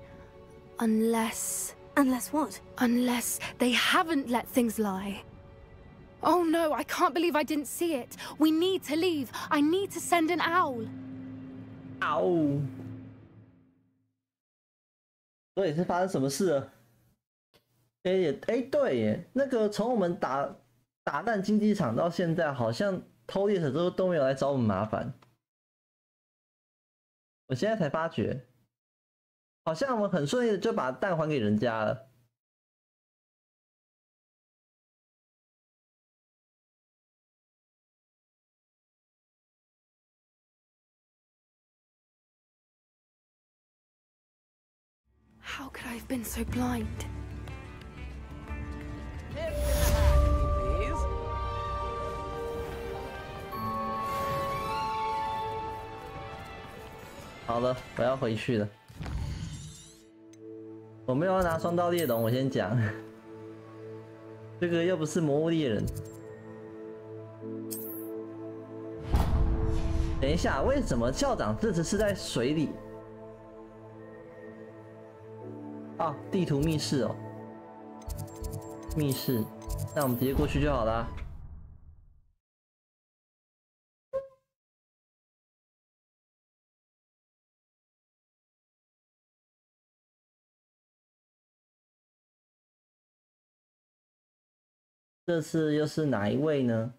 Unless... Unless what? Unless they haven't let things lie. Oh no, I can't believe I didn't see it. We need to leave. I need to send an owl. Ow. 所以是发生什么事了？对耶，那个从我们打烂竞技场到现在，好像偷猎者都没有来找我们麻烦。我现在才发觉，好像我们很顺利的就把蛋还给人家了。How could I have been so blind? Please. 好了，我要回去了。我没有要拿双刀猎龙，我先讲，这个又不是魔物猎人。等一下，为什么校长这次是在水里？啊，地图密室哦，密室，那我们直接过去就好啦。这次又是哪一位呢？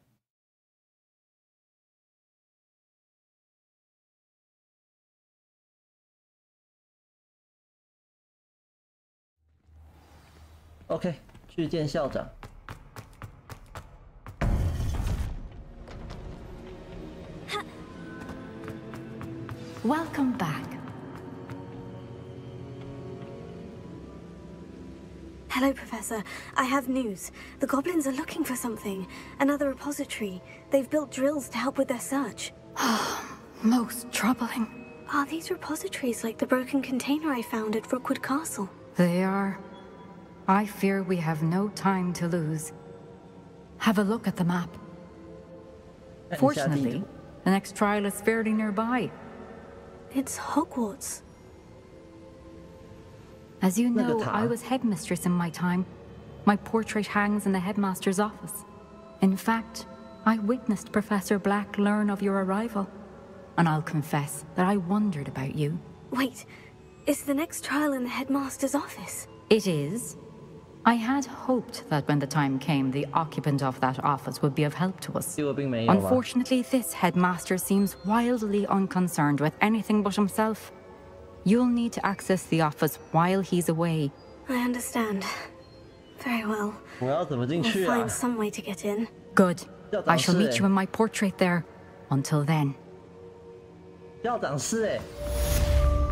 OK， 去见校长。Welcome back. Hello, Professor. I have news. The goblins are looking for something. Another repository. They've built drills to help with their search. Most troubling. Are these repositories like the broken container I found at Rookwood Castle? They are. I fear we have no time to lose. Have a look at the map. Fortunately, the next trial is fairly nearby. It's Hogwarts. As you know, I was headmistress in my time. My portrait hangs in the headmaster's office. In fact, I witnessed Professor Black learn of your arrival. And I'll confess that I wondered about you. Wait, is the next trial in the headmaster's office? It is. I had hoped that when the time came, the occupant of that office would be of help to us. Unfortunately, this headmaster seems wildly unconcerned with anything but himself. You'll need to access the office while he's away. I understand. Very well. We'll find some way to get in. Good. I shall meet you in my portrait there. Until then. 校长室哎，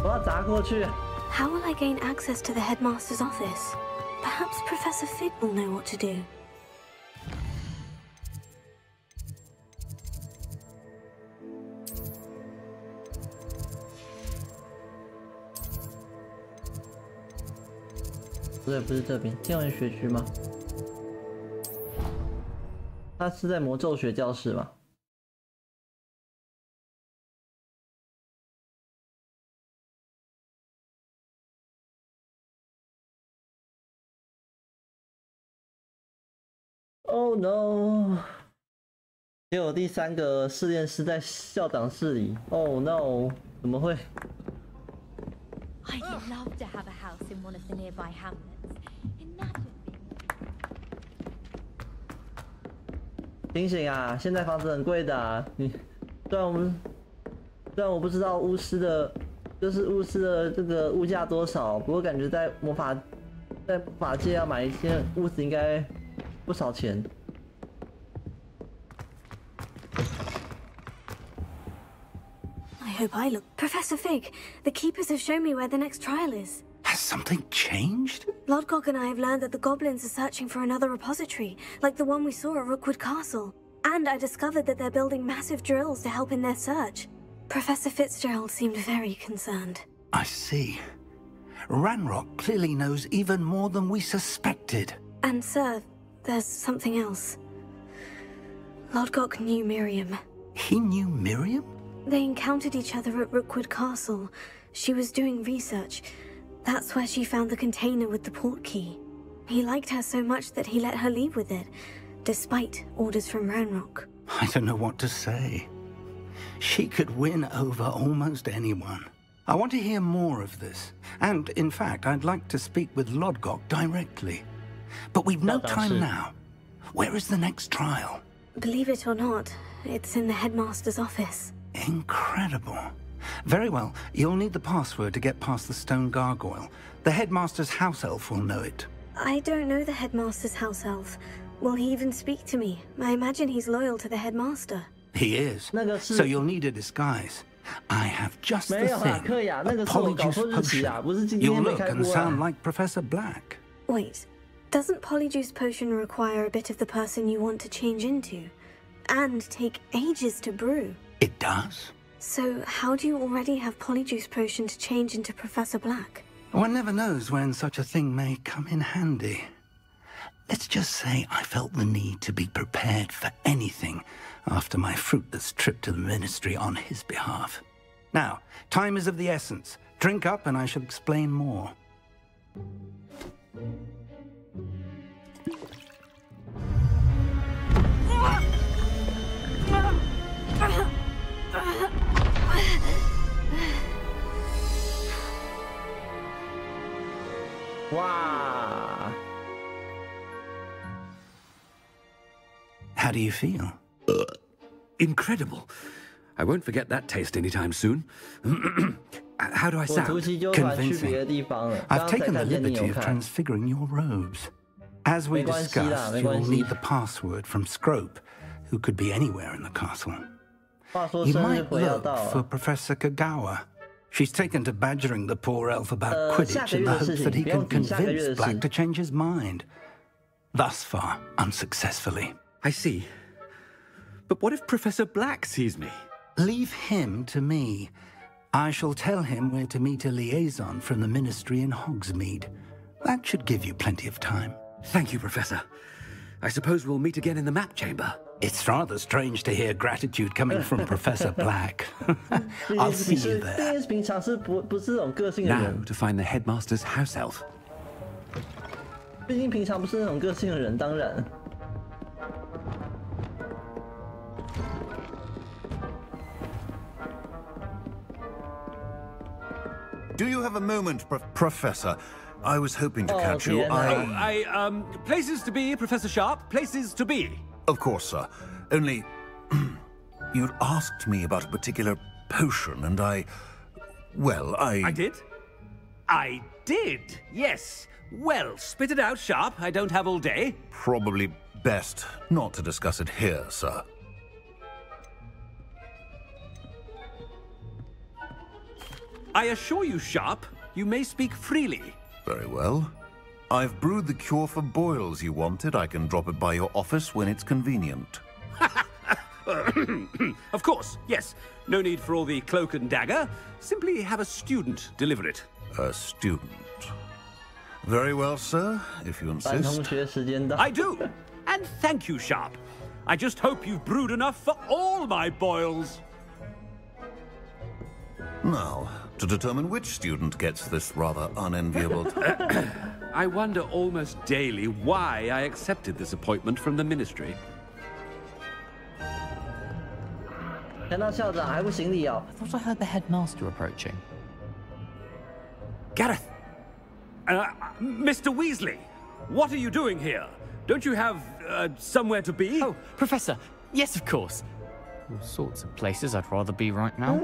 我要砸过去。 How will I gain access to the headmaster's office? Perhaps Professor Fig will know what to do.不对，不是这边，天文学区吗？他是在魔咒学教室吗？ Oh no！ 结果第三个试炼师在校长室里。Oh no！ 怎么会 I'd love to have a house in one of the nearby hamlets. Imagine being... 醒醒啊！现在房子很贵的啊！你虽然我不知道巫师的这个物价多少，不过感觉在魔法界要买一间屋子应该。 不少钱。I hope I look. Professor Fig, the keepers have shown me where the next trial is. Has something changed? Lodgok and I have learned that the goblins are searching for another repository, like the one we saw at Rookwood Castle. And I discovered that they're building massive drills to help in their search. Professor Fitzgerald seemed very concerned. I see. Ranrock clearly knows even more than we suspected. And sir, there's something else. Lodgok knew Miriam. He knew Miriam? They encountered each other at Rookwood Castle. She was doing research. That's where she found the container with the port key. He liked her so much that he let her leave with it. despite orders from Ranrock. I don't know what to say. She could win over almost anyone. I want to hear more of this. And, in fact, I'd like to speak with Lodgok directly. But we've no time now. Where is the next trial? Believe it or not, it's in the headmaster's office. Incredible. Very well. You'll need the password to get past the stone gargoyle. The headmaster's house elf will know it. I don't know the headmaster's house elf. Will he even speak to me? I imagine he's loyal to the headmaster. He is. So you'll need a disguise. I have just the thing. A polyjuice potion. You'll look and sound like Professor Black. Wait, doesn't polyjuice potion require a bit of the person you want to change into? And take ages to brew? It does. So how do you already have polyjuice potion to change into Professor Black? One never knows when such a thing may come in handy. Let's just say I felt the need to be prepared for anything after my fruitless trip to the ministry on his behalf. Now, time is of the essence. Drink up and I shall explain more. Wow. How do you feel? Incredible. I won't forget that taste anytime soon. How do I sound? Convincing. I've taken the liberty of transfiguring your robes. As we discussed, you'll need the password from Scrope, who could be anywhere in the castle. You might look for Professor Kagawa. She's taken to badgering the poor elf about Quidditch in the hopes that he can convince Black to change his mind. Thus far, unsuccessfully. I see. But what if Professor Black sees me? Leave him to me. I shall tell him where to meet a liaison from the ministry in Hogsmeade. That should give you plenty of time. Thank you, Professor. I suppose we'll meet again in the map chamber. It's rather strange to hear gratitude coming from Professor Black. I'll see you there. Now to find the headmaster's house elf. 毕竟平常不是那种个性的人，当然。 Do you have a moment, Professor? I was hoping to catch you. Places to be, Professor Sharp. Places to be. Of course, sir. Only, you'd asked me about a particular potion, and well, I did? I did, yes. Well, spit it out, Sharp. I don't have all day. Probably best not to discuss it here, sir. I assure you, Sharp, you may speak freely. Very well. I've brewed the cure for boils you wanted. I can drop it by your office when it's convenient. Of course, yes. No need for all the cloak and dagger. Simply have a student deliver it. A student. Very well, sir, if you insist. I do. And thank you, Sharp. I just hope you've brewed enough for all my boils. Now, to determine which student gets this rather unenviable task. I wonder almost daily why I accepted this appointment from the ministry. 看到校长还不行礼哦。 I thought I heard the headmaster approaching. Gareth! Mr. Weasley! What are you doing here? Don't you have, somewhere to be? Oh, Professor! Yes, of course. All sorts of places I'd rather be right now.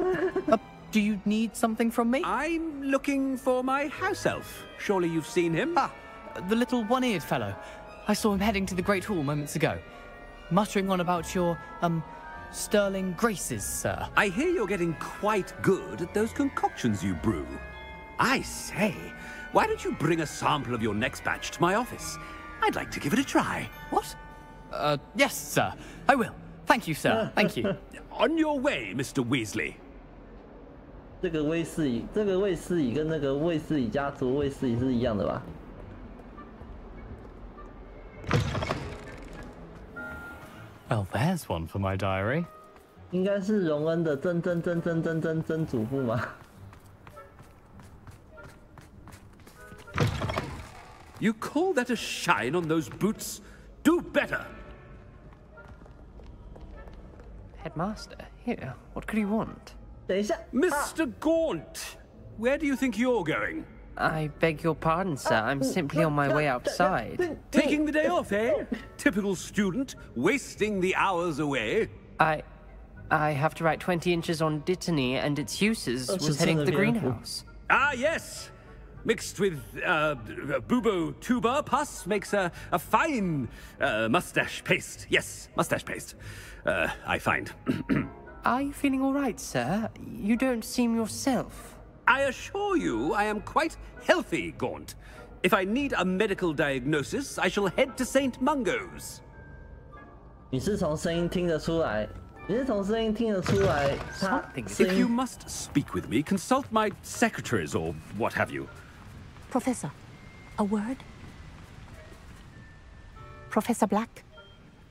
Do you need something from me? I'm looking for my house elf. Surely you've seen him? Ah, the little one-eared fellow. I saw him heading to the Great Hall moments ago. Muttering on about your, sterling graces, sir. I hear you're getting quite good at those concoctions you brew. I say, why don't you bring a sample of your next batch to my office? I'd like to give it a try. What? Yes, sir. I will. Thank you, sir. Thank you. On your way, Mr. Weasley. 这个卫斯理跟那个卫斯理家族卫斯理是一样的吧？ Well, there's one for my diary. 应该是荣恩的曾祖父吗？ You call that a shine on those boots? Do better. Headmaster, here. What could you want? Mr. Gaunt, where do you think you're going? I beg your pardon, sir. I'm simply on my way outside. Taking the day off, eh? Typical student, wasting the hours away. I have to write 20 inches on Dittany and its uses was heading to the greenhouse. Ah, yes. Mixed with bubo tuber pus makes a fine mustache paste. Yes, mustache paste. I find. Are you feeling all right, sir? You don't seem yourself. I assure you I am quite healthy, Gaunt. If I need a medical diagnosis, I shall head to St. Mungo's. 你是从声音听得出来，他 If you must speak with me, consult my secretaries or what have you. Professor, a word? Professor Black,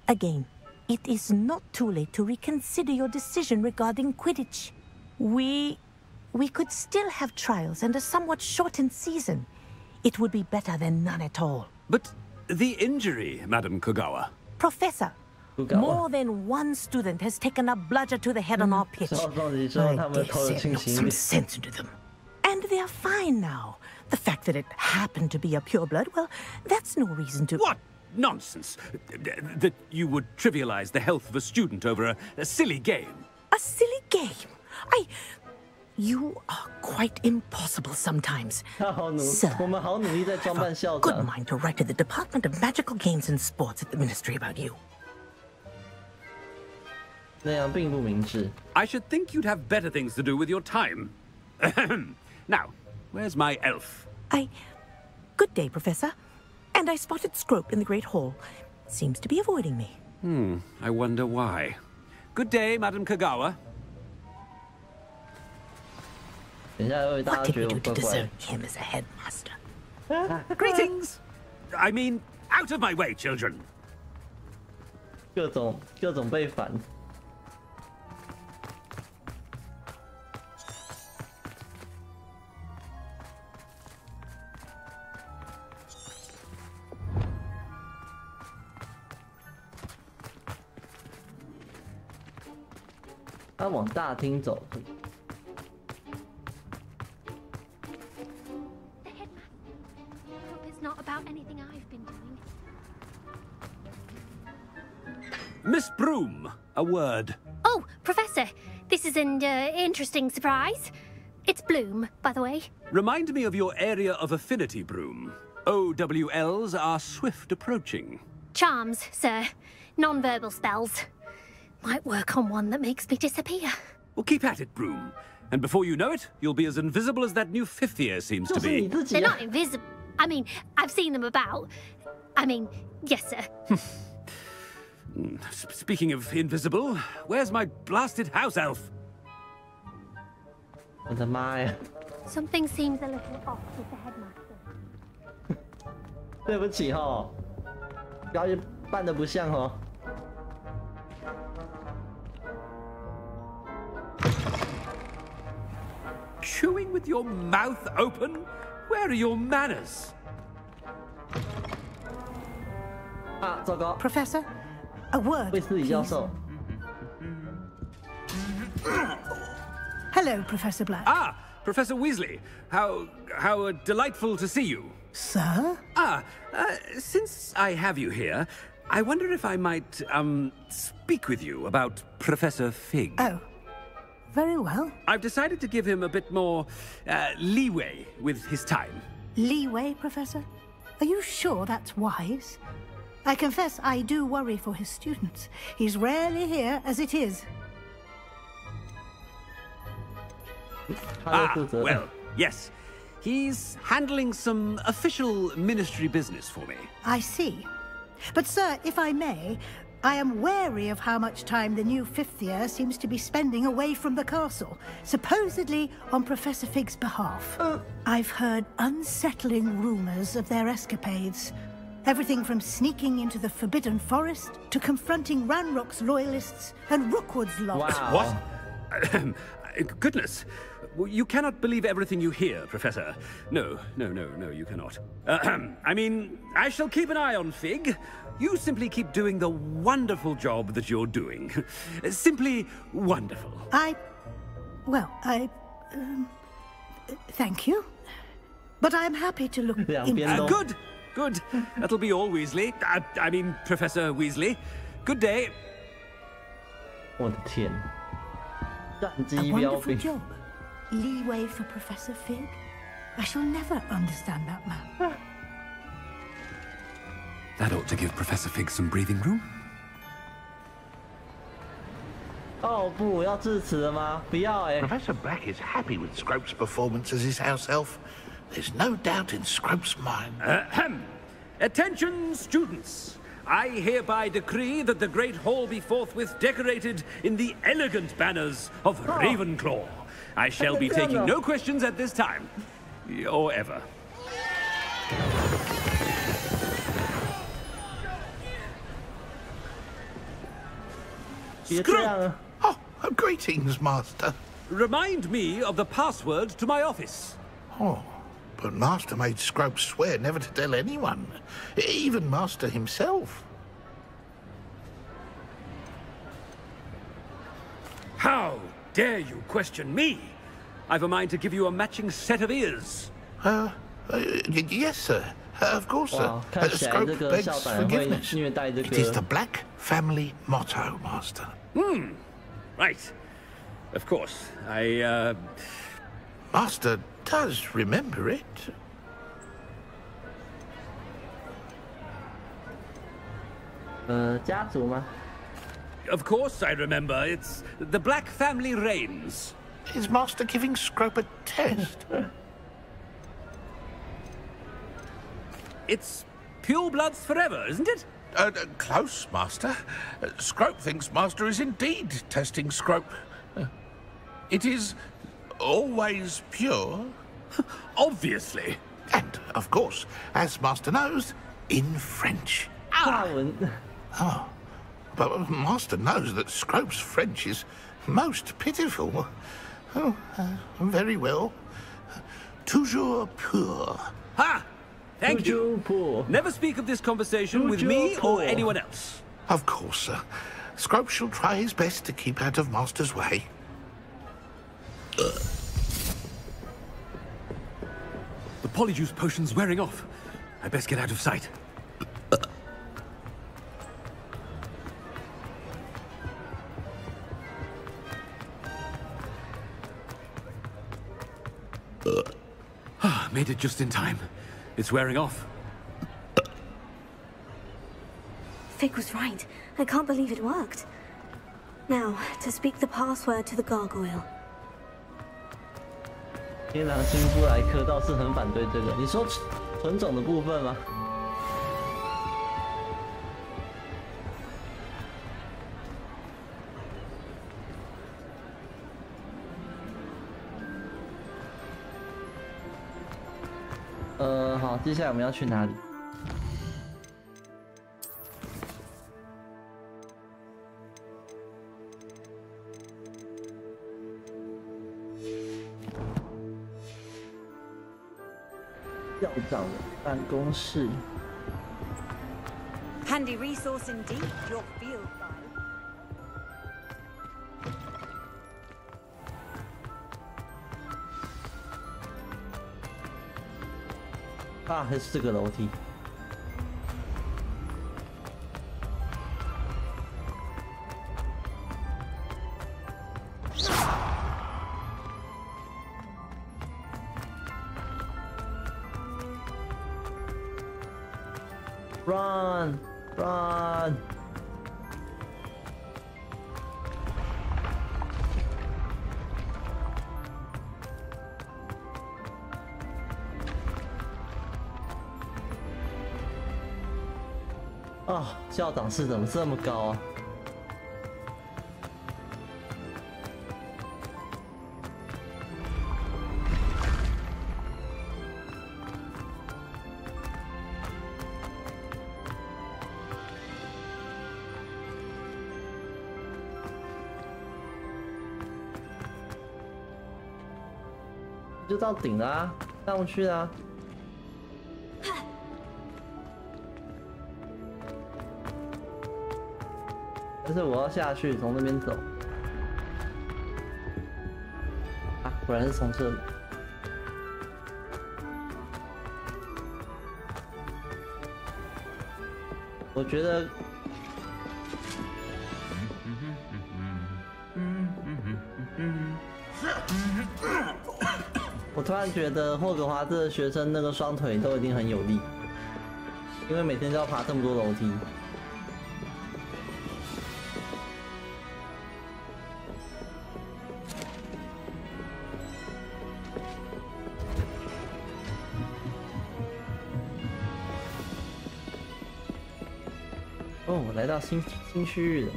again, it is not too late to reconsider your decision regarding Quidditch. We could still have trials and a somewhat shortened season. It would be better than none at all. But the injury, Madam Kogawa. Professor, more than one student has taken a bludger to the head on our pitch. I dare say I've knocked some sense into them. And they're fine now. The fact that it happened to be a pureblood, well, that's no reason to... What nonsense! That you would trivialize the health of a student over a silly game. A silly game? You are quite impossible sometimes. Sir, good mind to write to the Department of Magical Games and Sports at the Ministry about you. I should think you'd have better things to do with your time. Now, where's my elf? Good day, Professor. And I spotted Scrope in the Great Hall. Seems to be avoiding me. I wonder why. Good day, Madam Kogawa. What did we do to deserve him as a headmaster? Greetings! I mean, out of my way, children! 各种被反。他往大厅走。Not about anything I've been doing. Miss Broom, a word. Oh, Professor, this is an interesting surprise. It's Bloom, by the way. Remind me of your area of affinity, Broom. OWLs are swift approaching. Charms, sir. Non-verbal spells. Might work on one that makes me disappear. Well, keep at it, Broom. And before you know it, you'll be as invisible as that new fifth year seems to be. They're not invisible. I mean, I've seen them about. I mean, yes, sir. Speaking of invisible, where's my blasted house elf? Something seems a little off with the headmaster. 对不起哈，表演扮得不像哦。Chewing with your mouth open? Where are your manners? Professor, a word, please. Hello, Professor Black. Ah, Professor Weasley. How delightful to see you. Sir? Since I have you here, I wonder if I might, speak with you about Professor Fig. Oh. Very well. I've decided to give him a bit more leeway with his time. Leeway, Professor? Are you sure that's wise? I confess I do worry for his students. He's rarely here as it is. Well, yes. He's handling some official ministry business for me. I see. But, sir, if I may, I am wary of how much time the new fifth year seems to be spending away from the castle, supposedly on Professor Fig's behalf. I've heard unsettling rumors of their escapades. Everything from sneaking into the Forbidden Forest to confronting Ranrock's loyalists and Rookwood's lot. Wow. What? Goodness. You cannot believe everything you hear, Professor. No, you cannot. I mean, I shall keep an eye on Fig. You simply keep doing the wonderful job that you're doing. Simply wonderful. Thank you. But I'm happy to look into... Good. That'll be all, Weasley. I mean, Professor Weasley. Good day. 我的天，战机 A 标 wonderful 兵。 job. Leeway for Professor Fig? I shall never understand that man. That ought to give Professor Fig some breathing room. 哦不，要致辞了吗？不要哎。 Professor Black is happy with Scrope's performance as his house elf. There's no doubt in Scrope's mind. Attention, students! I hereby decree that the Great Hall be forthwith decorated in the elegant banners of Ravenclaw. I shall be taking no questions at this time. Or ever. Scrope! Oh, greetings, Master. Remind me of the password to my office. Oh, but Master made Scrope swear never to tell anyone. Even Master himself. How dare you question me? I've a mind to give you a matching set of ears. Yes, sir. Of course, sir. 看起来这 Scrope 个校 begs 长会 forgiveness. 虐待这 It is 个 the Black family motto, Master. Right. Of course. Master does remember it. 家族吗？ Of course I remember. It's the Black family reigns. Is Master giving Scrope a test? It's pure bloods forever, isn't it? Close, Master. Scrope thinks Master is indeed testing Scrope. It is always pure. Obviously. And, of course, as Master knows, in French. 法文。 Oh, but Master knows that Scrope's French is most pitiful. Oh, very well. Toujours pur. Ha! Thank you. Never speak of this conversation with me or anyone else. Of course, sir. Scrope shall try his best to keep out of Master's way. The polyjuice potion's wearing off. I best get out of sight. Made it just in time. It's wearing off. Fig was right. I can't believe it worked. Now, to speak the password to the gargoyle. 天狼星布莱克倒是很反对这个。你说纯种的部分吗？好，接下来我们要去哪里？校长的办公室。 Handy resource indeed, your field guide. 啊，还是这个楼梯。Run, run. 哦，校长室怎么这么高啊？就到顶了啊，上不去啊。但是我要下去，从那边走。啊，果然是从这里。我觉得。 我突然觉得霍格华兹的学生那个双腿都一定很有力，因为每天都要爬这么多楼梯。哦，我来到新区域了。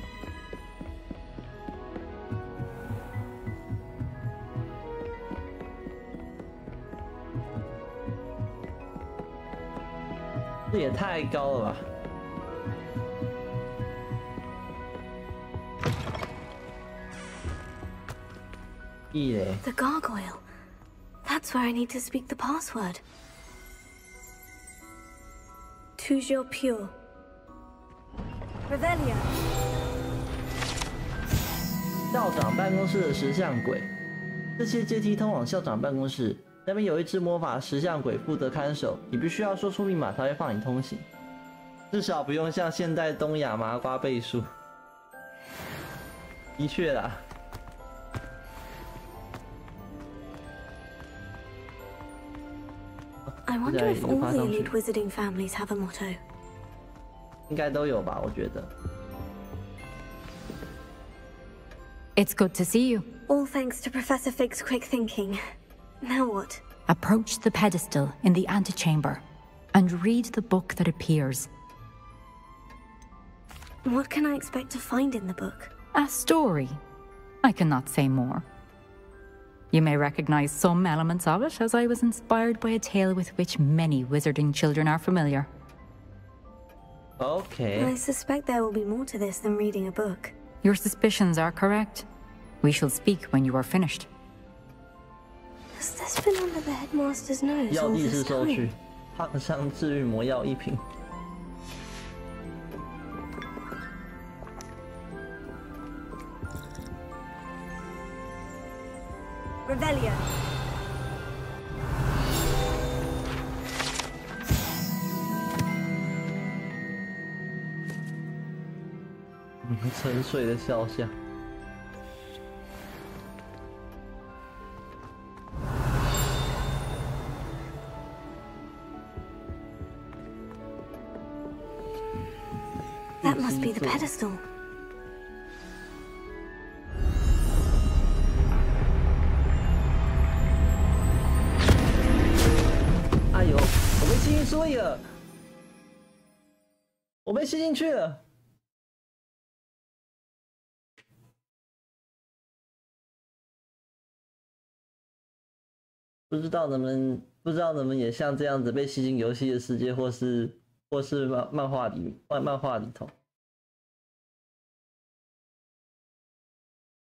这也太高了吧！屁嘞 The gargoyle. That's where I need to speak the password. Toujours pure. Revelia. 校长办公室的石像鬼，这些阶梯通往校长办公室。 那边有一只魔法石像鬼负责看守，你必须要说出密码才会放你通行，至少不用像现代东亚麻瓜背书。的确啦。I wonder if all the elite wizarding families have a motto. 应该都有吧，我觉得。It's good to see you. All thanks to Professor Fig's quick thinking. Now what? Approach the pedestal in the antechamber and read the book that appears. What can I expect to find in the book? A story. I cannot say more. You may recognize some elements of it, as I was inspired by a tale with which many wizarding children are familiar. Okay. I suspect there will be more to this than reading a book. Your suspicions are correct. We shall speak when you are finished. Has this been under the headmaster's nose 药 all 剂 this 师收取 time?，烫伤治愈魔药1瓶。Revelia. 沉睡的肖像。 That must be the pedestal. 哎呦，我被吸进去了！我被吸进去了！不知道能不能也像这样子被吸进游戏的世界，或是漫画里头。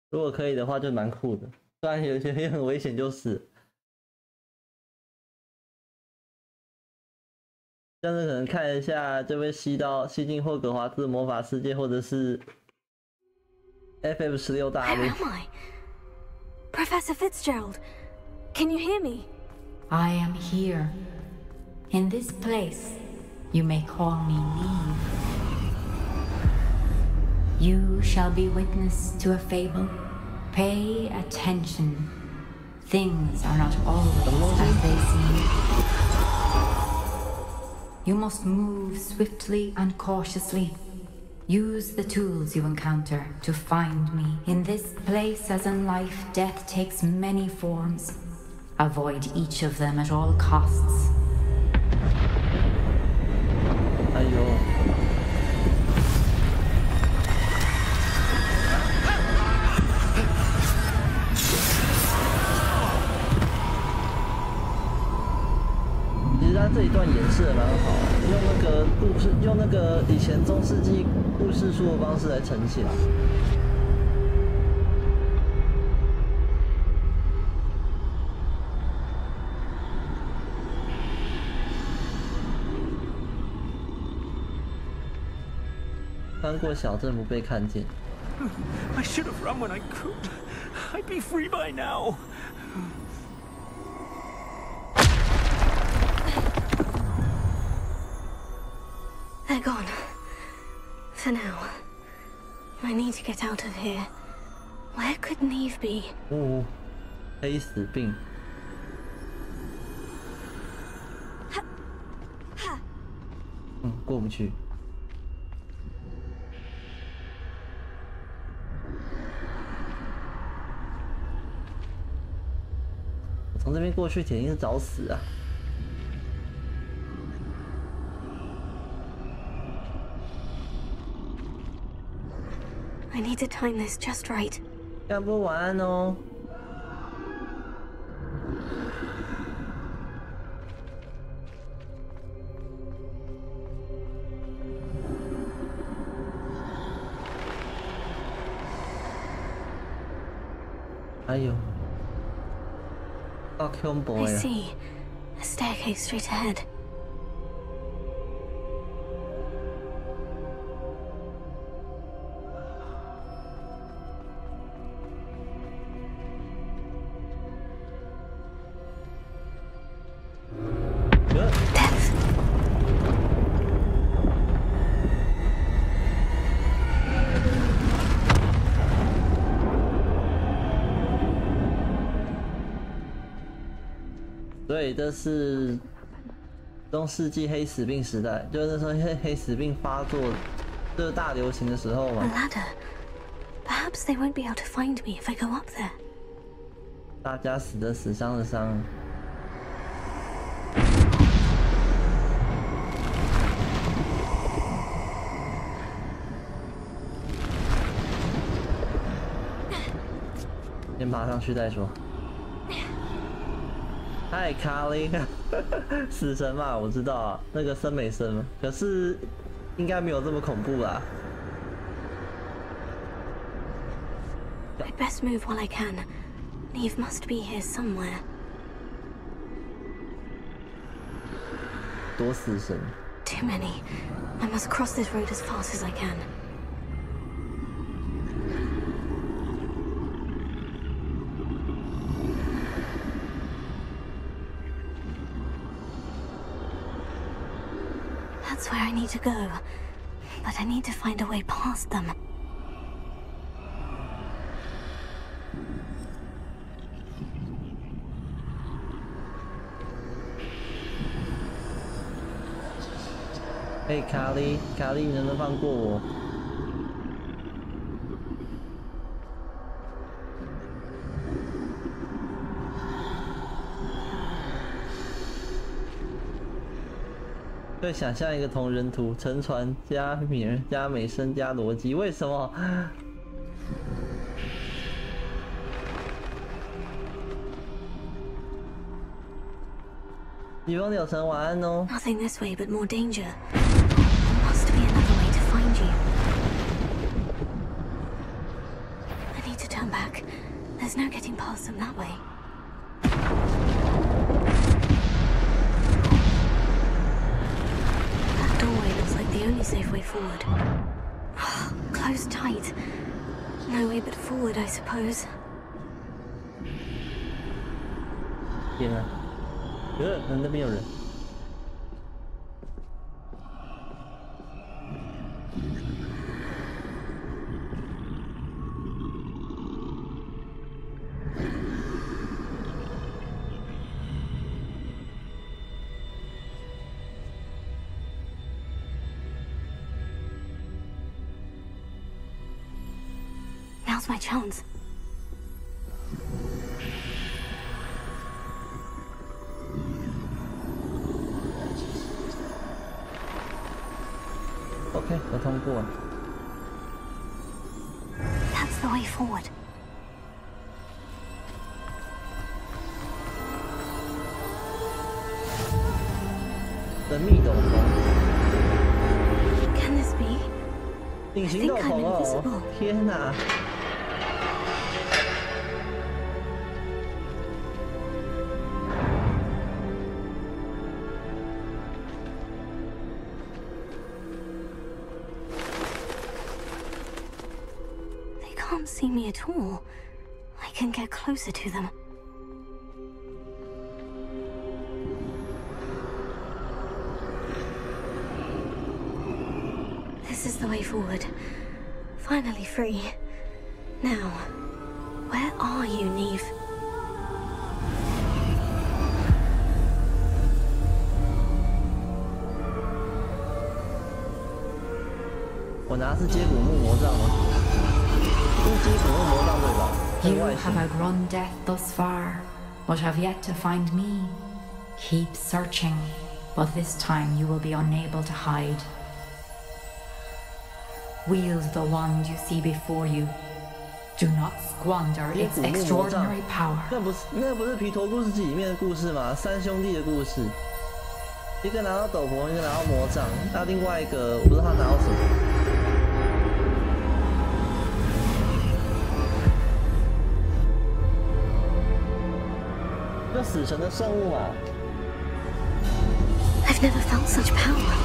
如果可以的话，就蛮酷的。虽然有些也很危险，就是。但是可能看一下就被吸进霍格华兹魔法世界，或者是 FF16 大陆。 Where am I? Professor Fitzgerald, can you hear me? I am here. In this place, you may call me Neve. You shall be witness to a fable. Pay attention. Things are not always as they seem. You must move swiftly and cautiously. Use the tools you encounter to find me. In this place, as in life, death takes many forms. Avoid each of them at all costs. 哎呦！其实他这一段演示的蛮好，用那个故事，用那个以前中世纪故事书的方式来呈现。穿过小镇不被看见。I should have run when I could. I'd be free by now. They're gone. For now. I need to get out of here. Where could Neve be? 哦，黑死病。过不去。我从这边过去，铁定是找死啊！ I need to time this just right. 要不晚安哦。哎呦，好恐怖 I 呀！ see. A staircase straight ahead. Death. 对，这是中世纪黑死病时代，就是那时候黑死病发作，就是大流行的时候 A 嘛。 ladder. Perhaps they won't be able to find me if I go up there. 大家死的死，伤的伤。先爬上去再说。嗨，卡莉，死神嘛，我知道啊，那个森美生，可是应该没有这么恐怖啦。 I'd best move while I can. Neve must be here somewhere. 多死神。 Too many. I must cross this road as fast as I can. That's where I need to go. But I need to find a way past them. Hey, 卡莉，卡莉，你能不能放过我？对，想象一个同人图：沉船加米尔加美声加逻辑，为什么？雨风柳橙，晚安哦。 Nothing this way but more danger. There must be another way to find you. I need to turn back. There's no getting past them that way. That doorway looks like the only safe way forward. Closed tight. No way but forward, I suppose. 天啊！那边有人。Now's my chance. OK， 我通过了。 That's the way forward. 神秘斗篷。 Can this be? 隐形斗篷哦！天哪！ can't see me at all. I can get closer to them. This is the way forward. Finally free. Now, where are you, Neve? 我拿的是接骨木魔杖吗？是接骨木魔杖对吧？ You have outgrown death thus far, but have yet to find me. Keep searching, but this time you will be unable to hide. Wield the wand you see before you. Do not squander its extraordinary power. 那不是皮头故事集里面的故事吗？三兄弟的故事，一个拿到斗篷，一个拿到魔杖，那另外一个我不知道他拿到什么。 就死神的圣物嘛。I've never felt such power.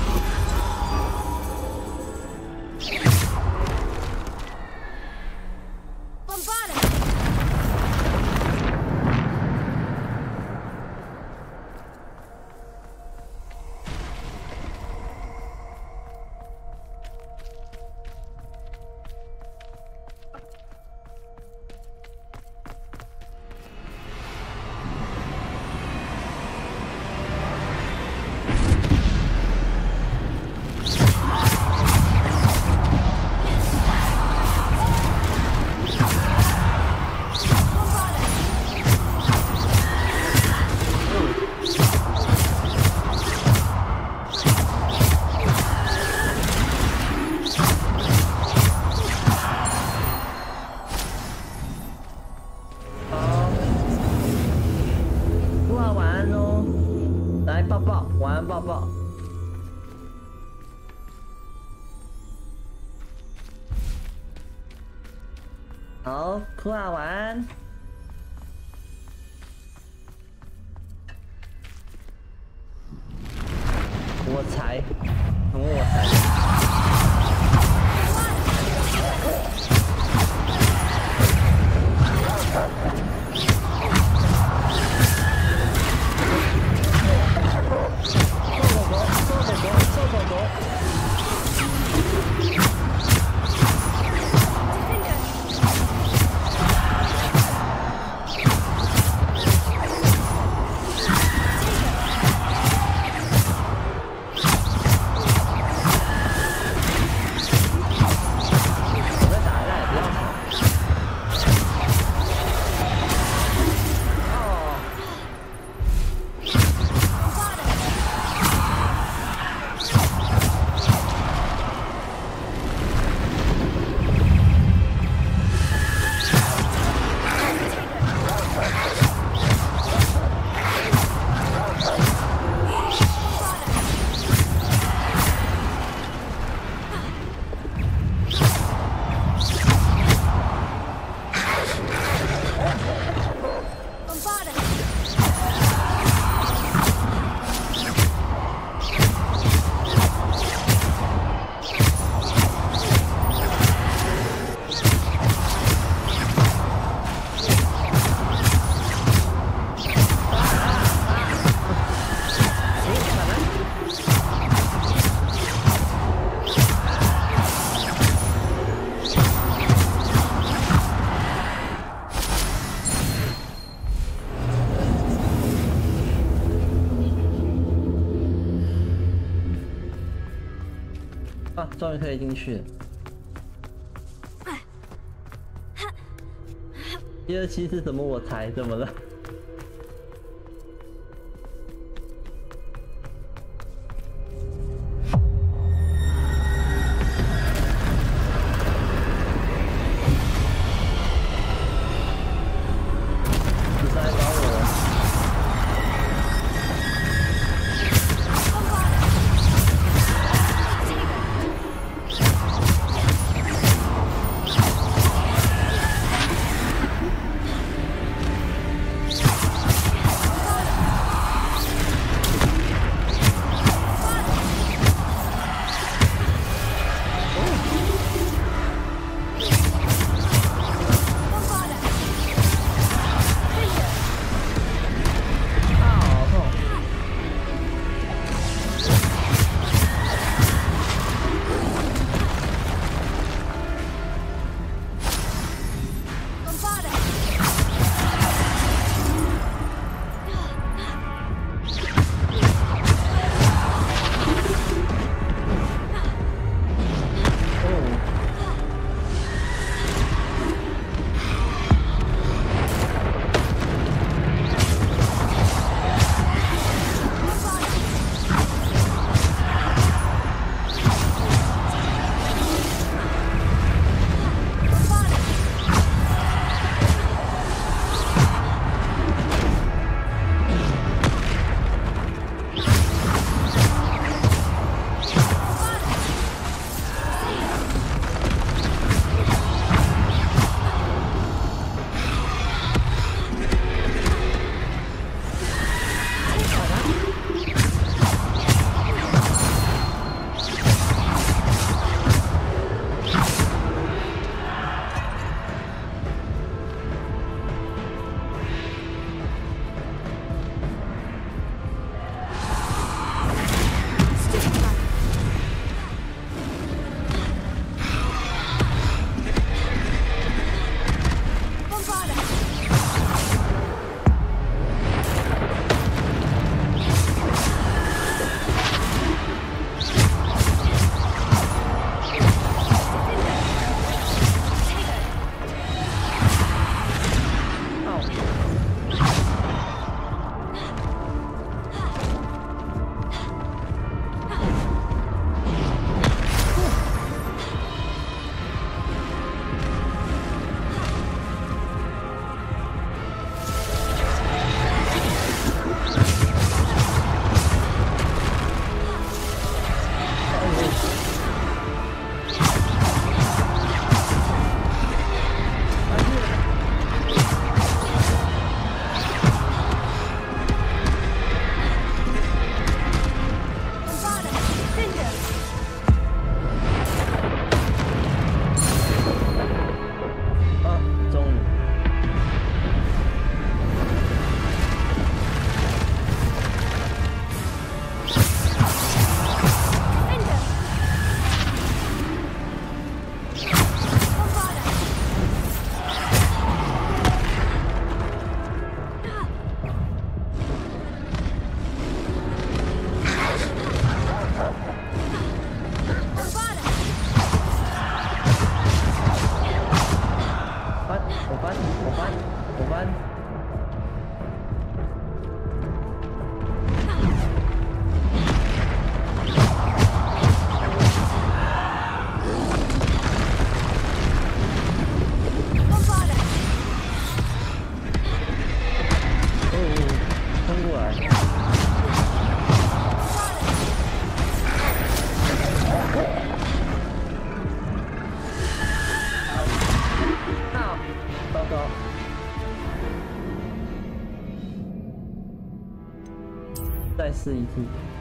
好，哭啊，晚安。我才，我才。啊，终于可以进去了。第二期是什么？我猜怎么了？试一次。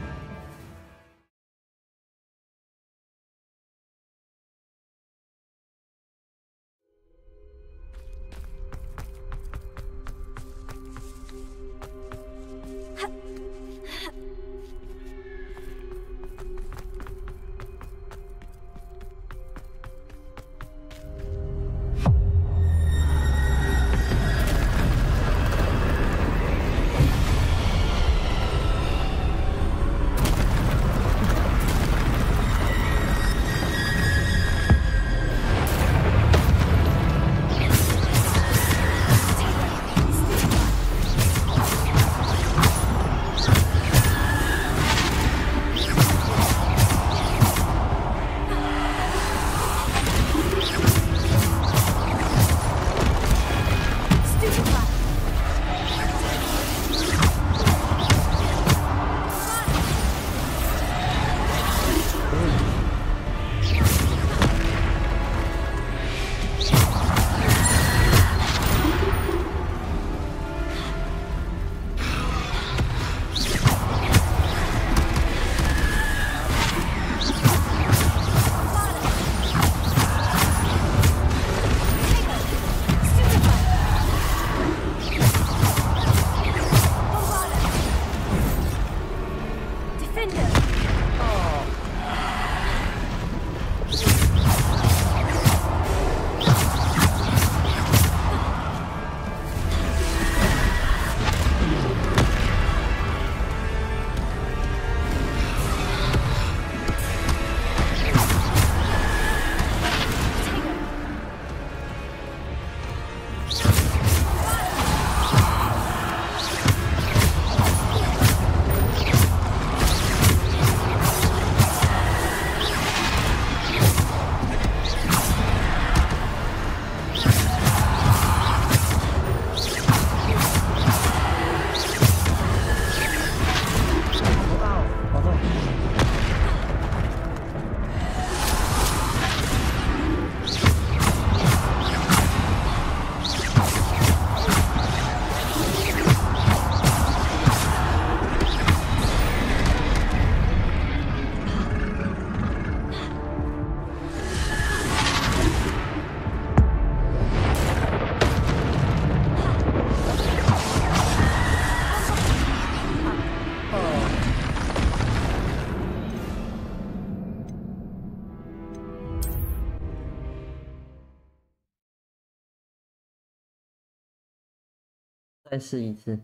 再试一次。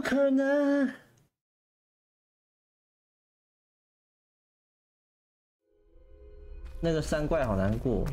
可能。那个山怪好难过。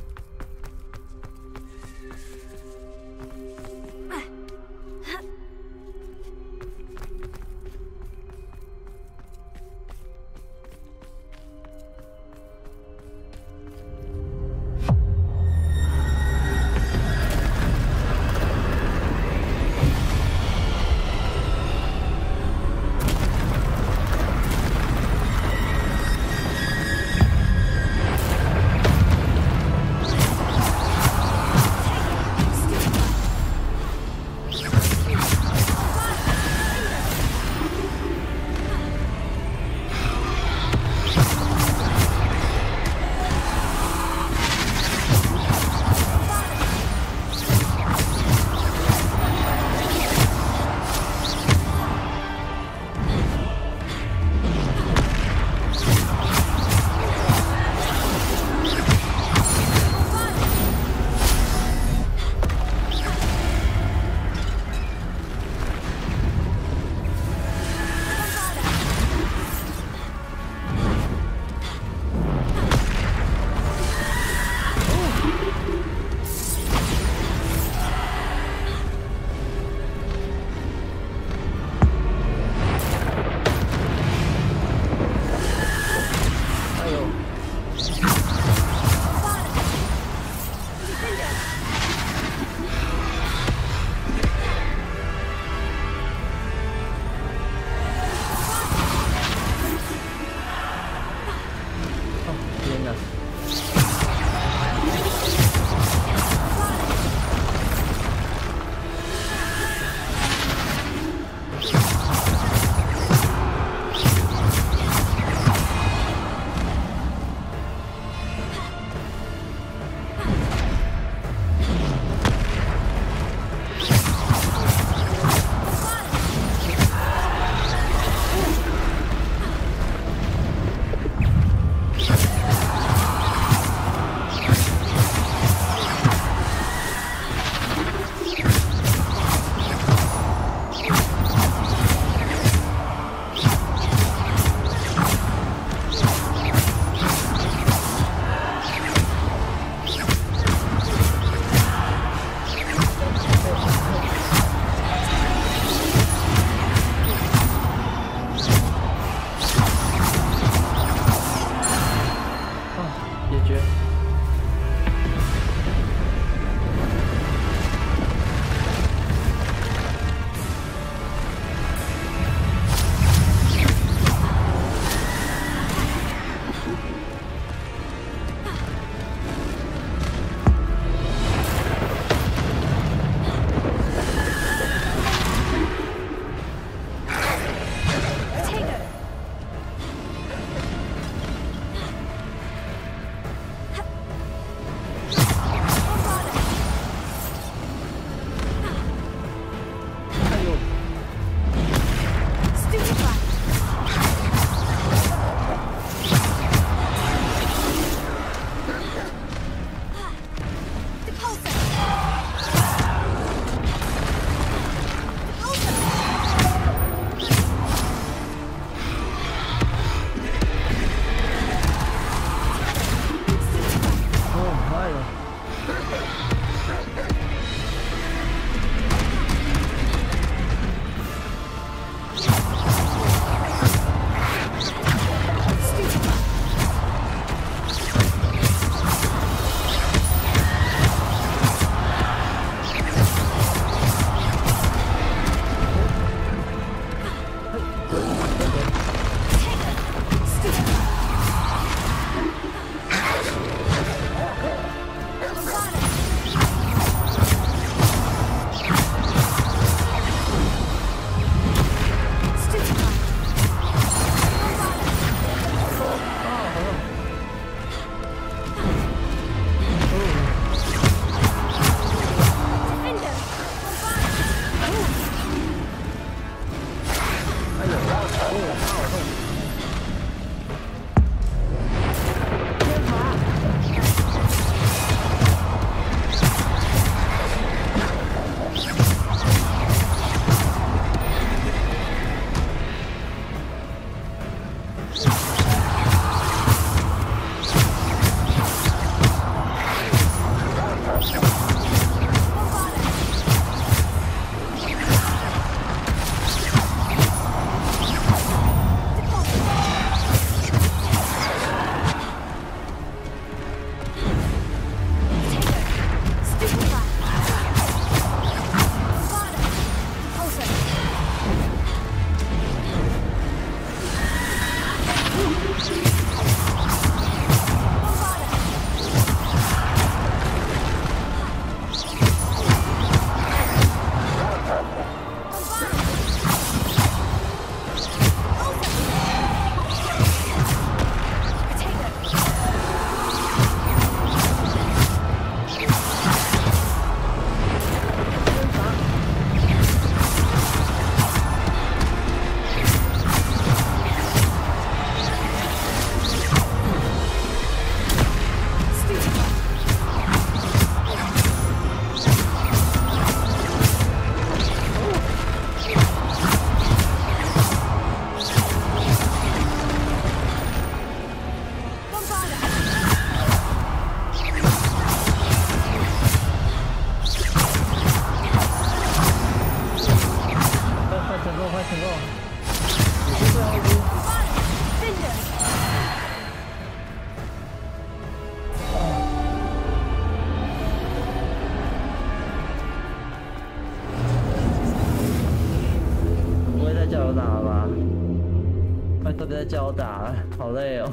拜托别再叫我打了，好累哦。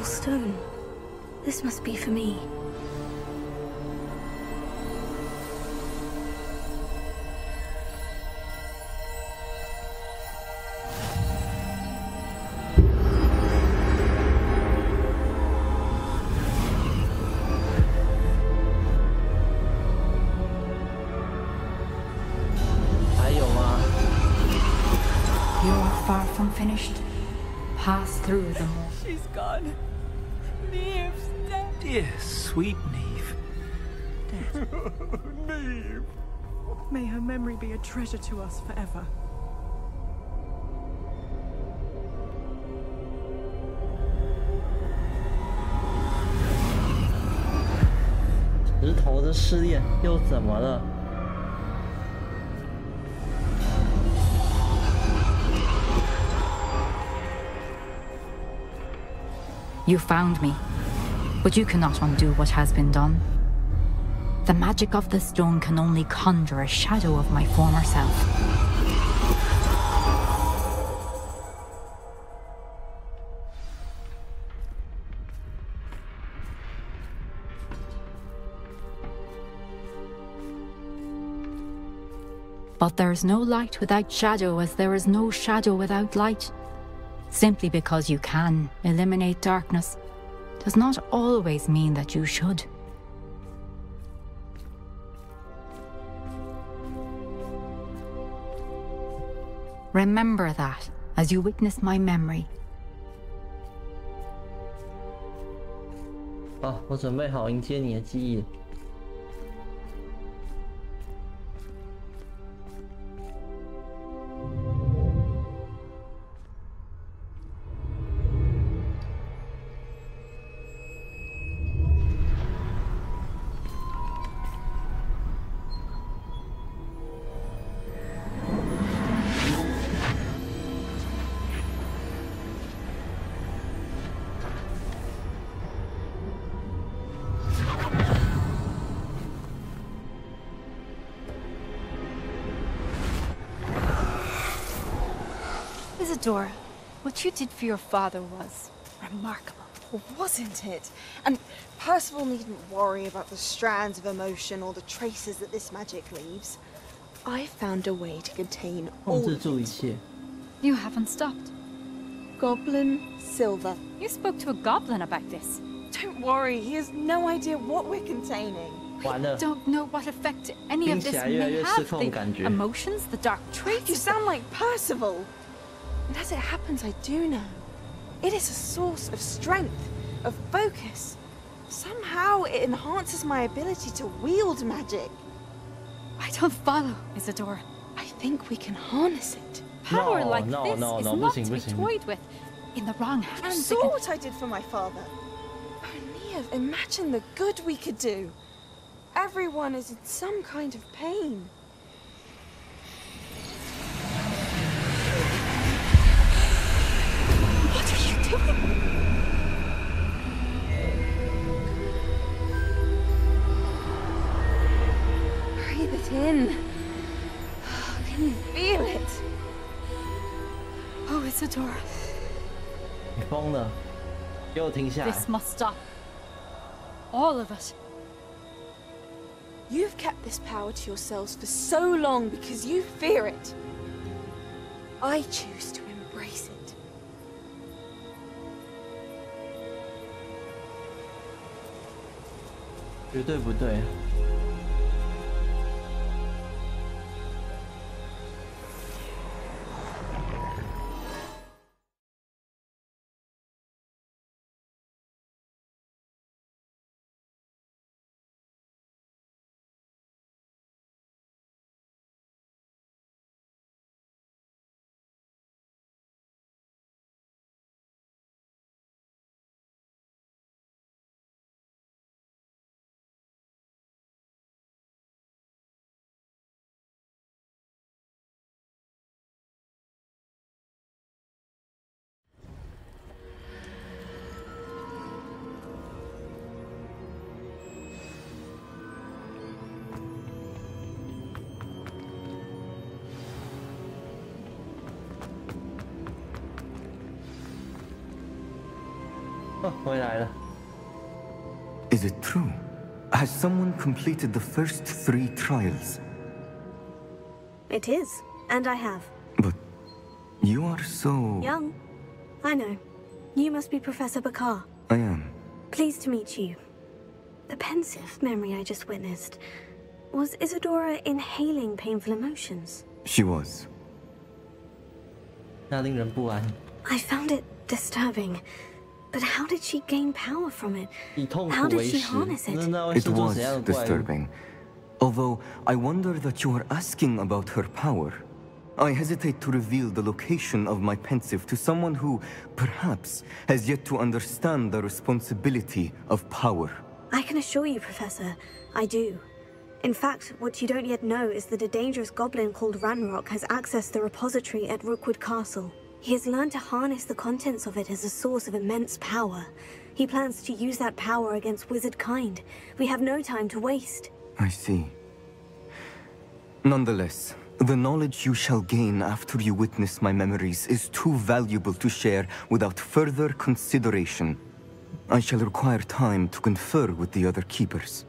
Stone. This must be for me. You are far from finished. Pass through them. She's gone. Neve's dead. Dear, sweet Neve. Neve! May her memory be a treasure to us forever. 石头的试炼又怎么了？ You found me, but you cannot undo what has been done. The magic of the stone can only conjure a shadow of my former self. But there is no light without shadow, as there is no shadow without light. Simply because you can eliminate darkness does not always mean that you should. Remember that as you witness my memory. 好，我准备好迎接你的记忆了。Isadora, what you did for your father was remarkable, wasn't it? And Percival needn't worry about the strands of emotion or the traces that this magic leaves. I found a way to contain all of it. You haven't stopped. Goblin Silver. You spoke to a goblin about this. Don't worry, he has no idea what we're containing. We don't know what effect any of this may have. The emotions, the dark traits. You sound like Percival. And as it happens, I do know. It is a source of strength, of focus. Somehow it enhances my ability to wield magic. I don't follow, Isadora. I think we can harness it. Power like this is not to be toyed with. In the wrong hands. You saw what I did for my father. Oh, Neve, imagine the good we could do. Everyone is in some kind of pain. What are you doing? Breathe it in. Can you feel it? Oh, Isadora. 你疯了，给我停下来 This must stop. All of it. You've kept this power to yourselves for so long because you fear it. I choose to embrace it. 绝对不对。回来了。 Is it true? Has someone completed the first 3 trials? It is, and I have. But you are so... Young. I know. You must be Professor Bakar. I am. Pleased to meet you. The pensive memory I just witnessed. Was Isadora inhaling painful emotions? She was. 那令人不安。 I found it disturbing. But how did she gain power from it? 以痛 How 苦 did 为 she 食， harness it? 那会 It 是做 was 怎样的怪物？ disturbing. Although I wonder that you are asking about her power. I hesitate to reveal the location of my pensive to someone who, perhaps, has yet to understand the responsibility of power. I can assure you, Professor, I do. In fact, what you don't yet know is that a dangerous goblin called Ranrock has accessed the repository at Rookwood Castle. He has learned to harness the contents of it as a source of immense power. He plans to use that power against wizard kind. We have no time to waste. I see. Nonetheless, the knowledge you shall gain after you witness my memories is too valuable to share without further consideration. I shall require time to confer with the other keepers.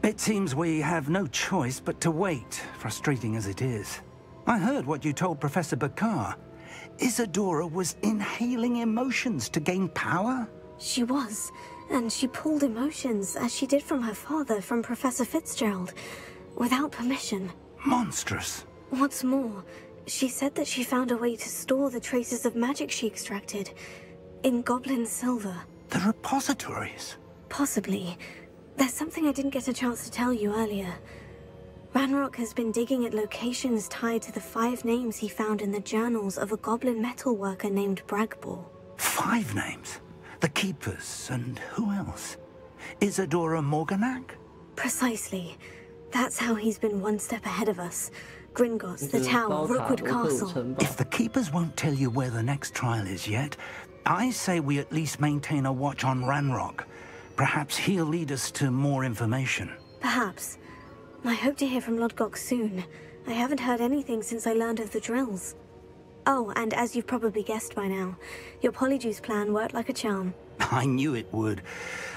It seems we have no choice but to wait, frustrating as it is. I heard what you told Professor Bakar. Isadora was inhaling emotions to gain power? She was, and she pulled emotions, as she did from her father, from Professor Fitzgerald, without permission. Monstrous. What's more, she said that she found a way to store the traces of magic she extracted in goblin silver. The repositories? Possibly. There's something I didn't get a chance to tell you earlier. Ranrock has been digging at locations tied to the 5 names he found in the journals of a goblin metalworker named Bragbor. 5 names? The Keepers, and who else? Isadora Morganac? Precisely. That's how he's been one step ahead of us. Gringotts, the Tower, Rookwood Castle. If the Keepers won't tell you where the next trial is yet, I say we at least maintain a watch on Ranrock. Perhaps he'll lead us to more information. Perhaps. I hope to hear from Lodgok soon. I haven't heard anything since I learned of the drills. Oh, and as you've probably guessed by now, your Polyjuice plan worked like a charm. I knew it would.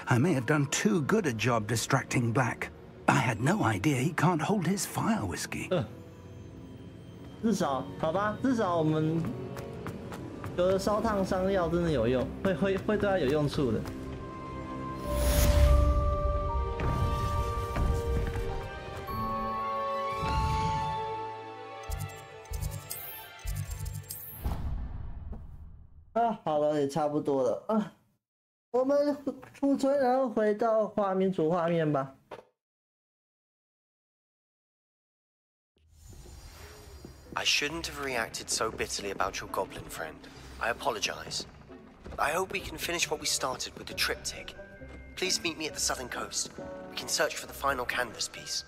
I may have done too good a job distracting Black. I had no idea he can't hold his fire whiskey. 至少，好吧，至少我们觉得烧烫伤药真的有用，会对他有用处的。啊，好了，也差不多了啊。我们储存，然后回到主画面吧。I shouldn't have reacted so bitterly about your goblin friend. I apologize. I hope we can finish what we started with the triptych. Please meet me at the southern coast. We can search for the final canvas piece.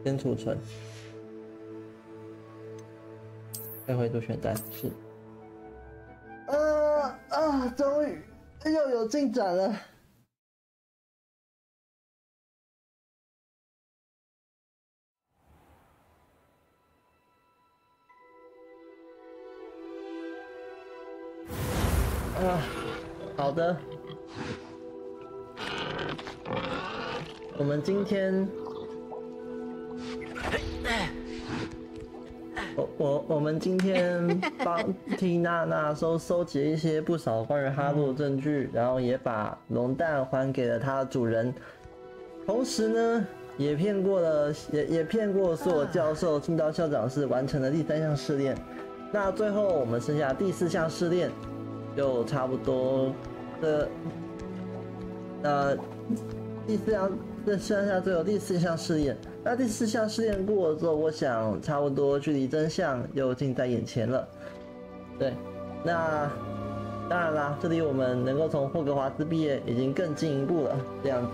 先储存，再回读选单是。终于又有进展了。好的。我们今天，我们今天帮替娜娜收集一些不少关于哈洛的证据，然后也把龙蛋还给了它的主人，同时呢，也骗过所有教授进到校长室，完成了第3项试炼。那最后我们剩下第4项试炼，就差不多的，第4项。这剩下最后第4项试验，那第4项试验过了之后，我想差不多距离真相又近在眼前了。对，那当然啦，这里我们能够从霍格华兹毕业已经更进一步了，这样子。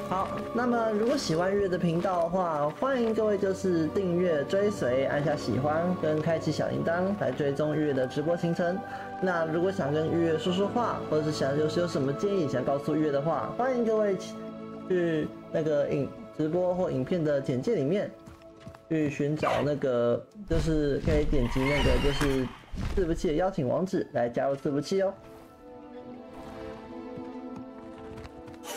好，那么如果喜欢月的频道的话，欢迎各位就是订阅、追随、按下喜欢跟开启小铃铛来追踪月的直播行程。那如果想跟月说说话，或者是想有什么建议想告诉月的话，欢迎各位去那个直播或影片的简介里面去寻找那个，就是可以点击那个就是伺服器的邀请网址来加入伺服器哦。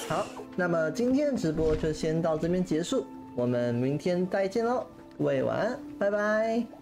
好，那么今天的直播就先到这边结束，我们明天再见喽，各位晚安，拜拜。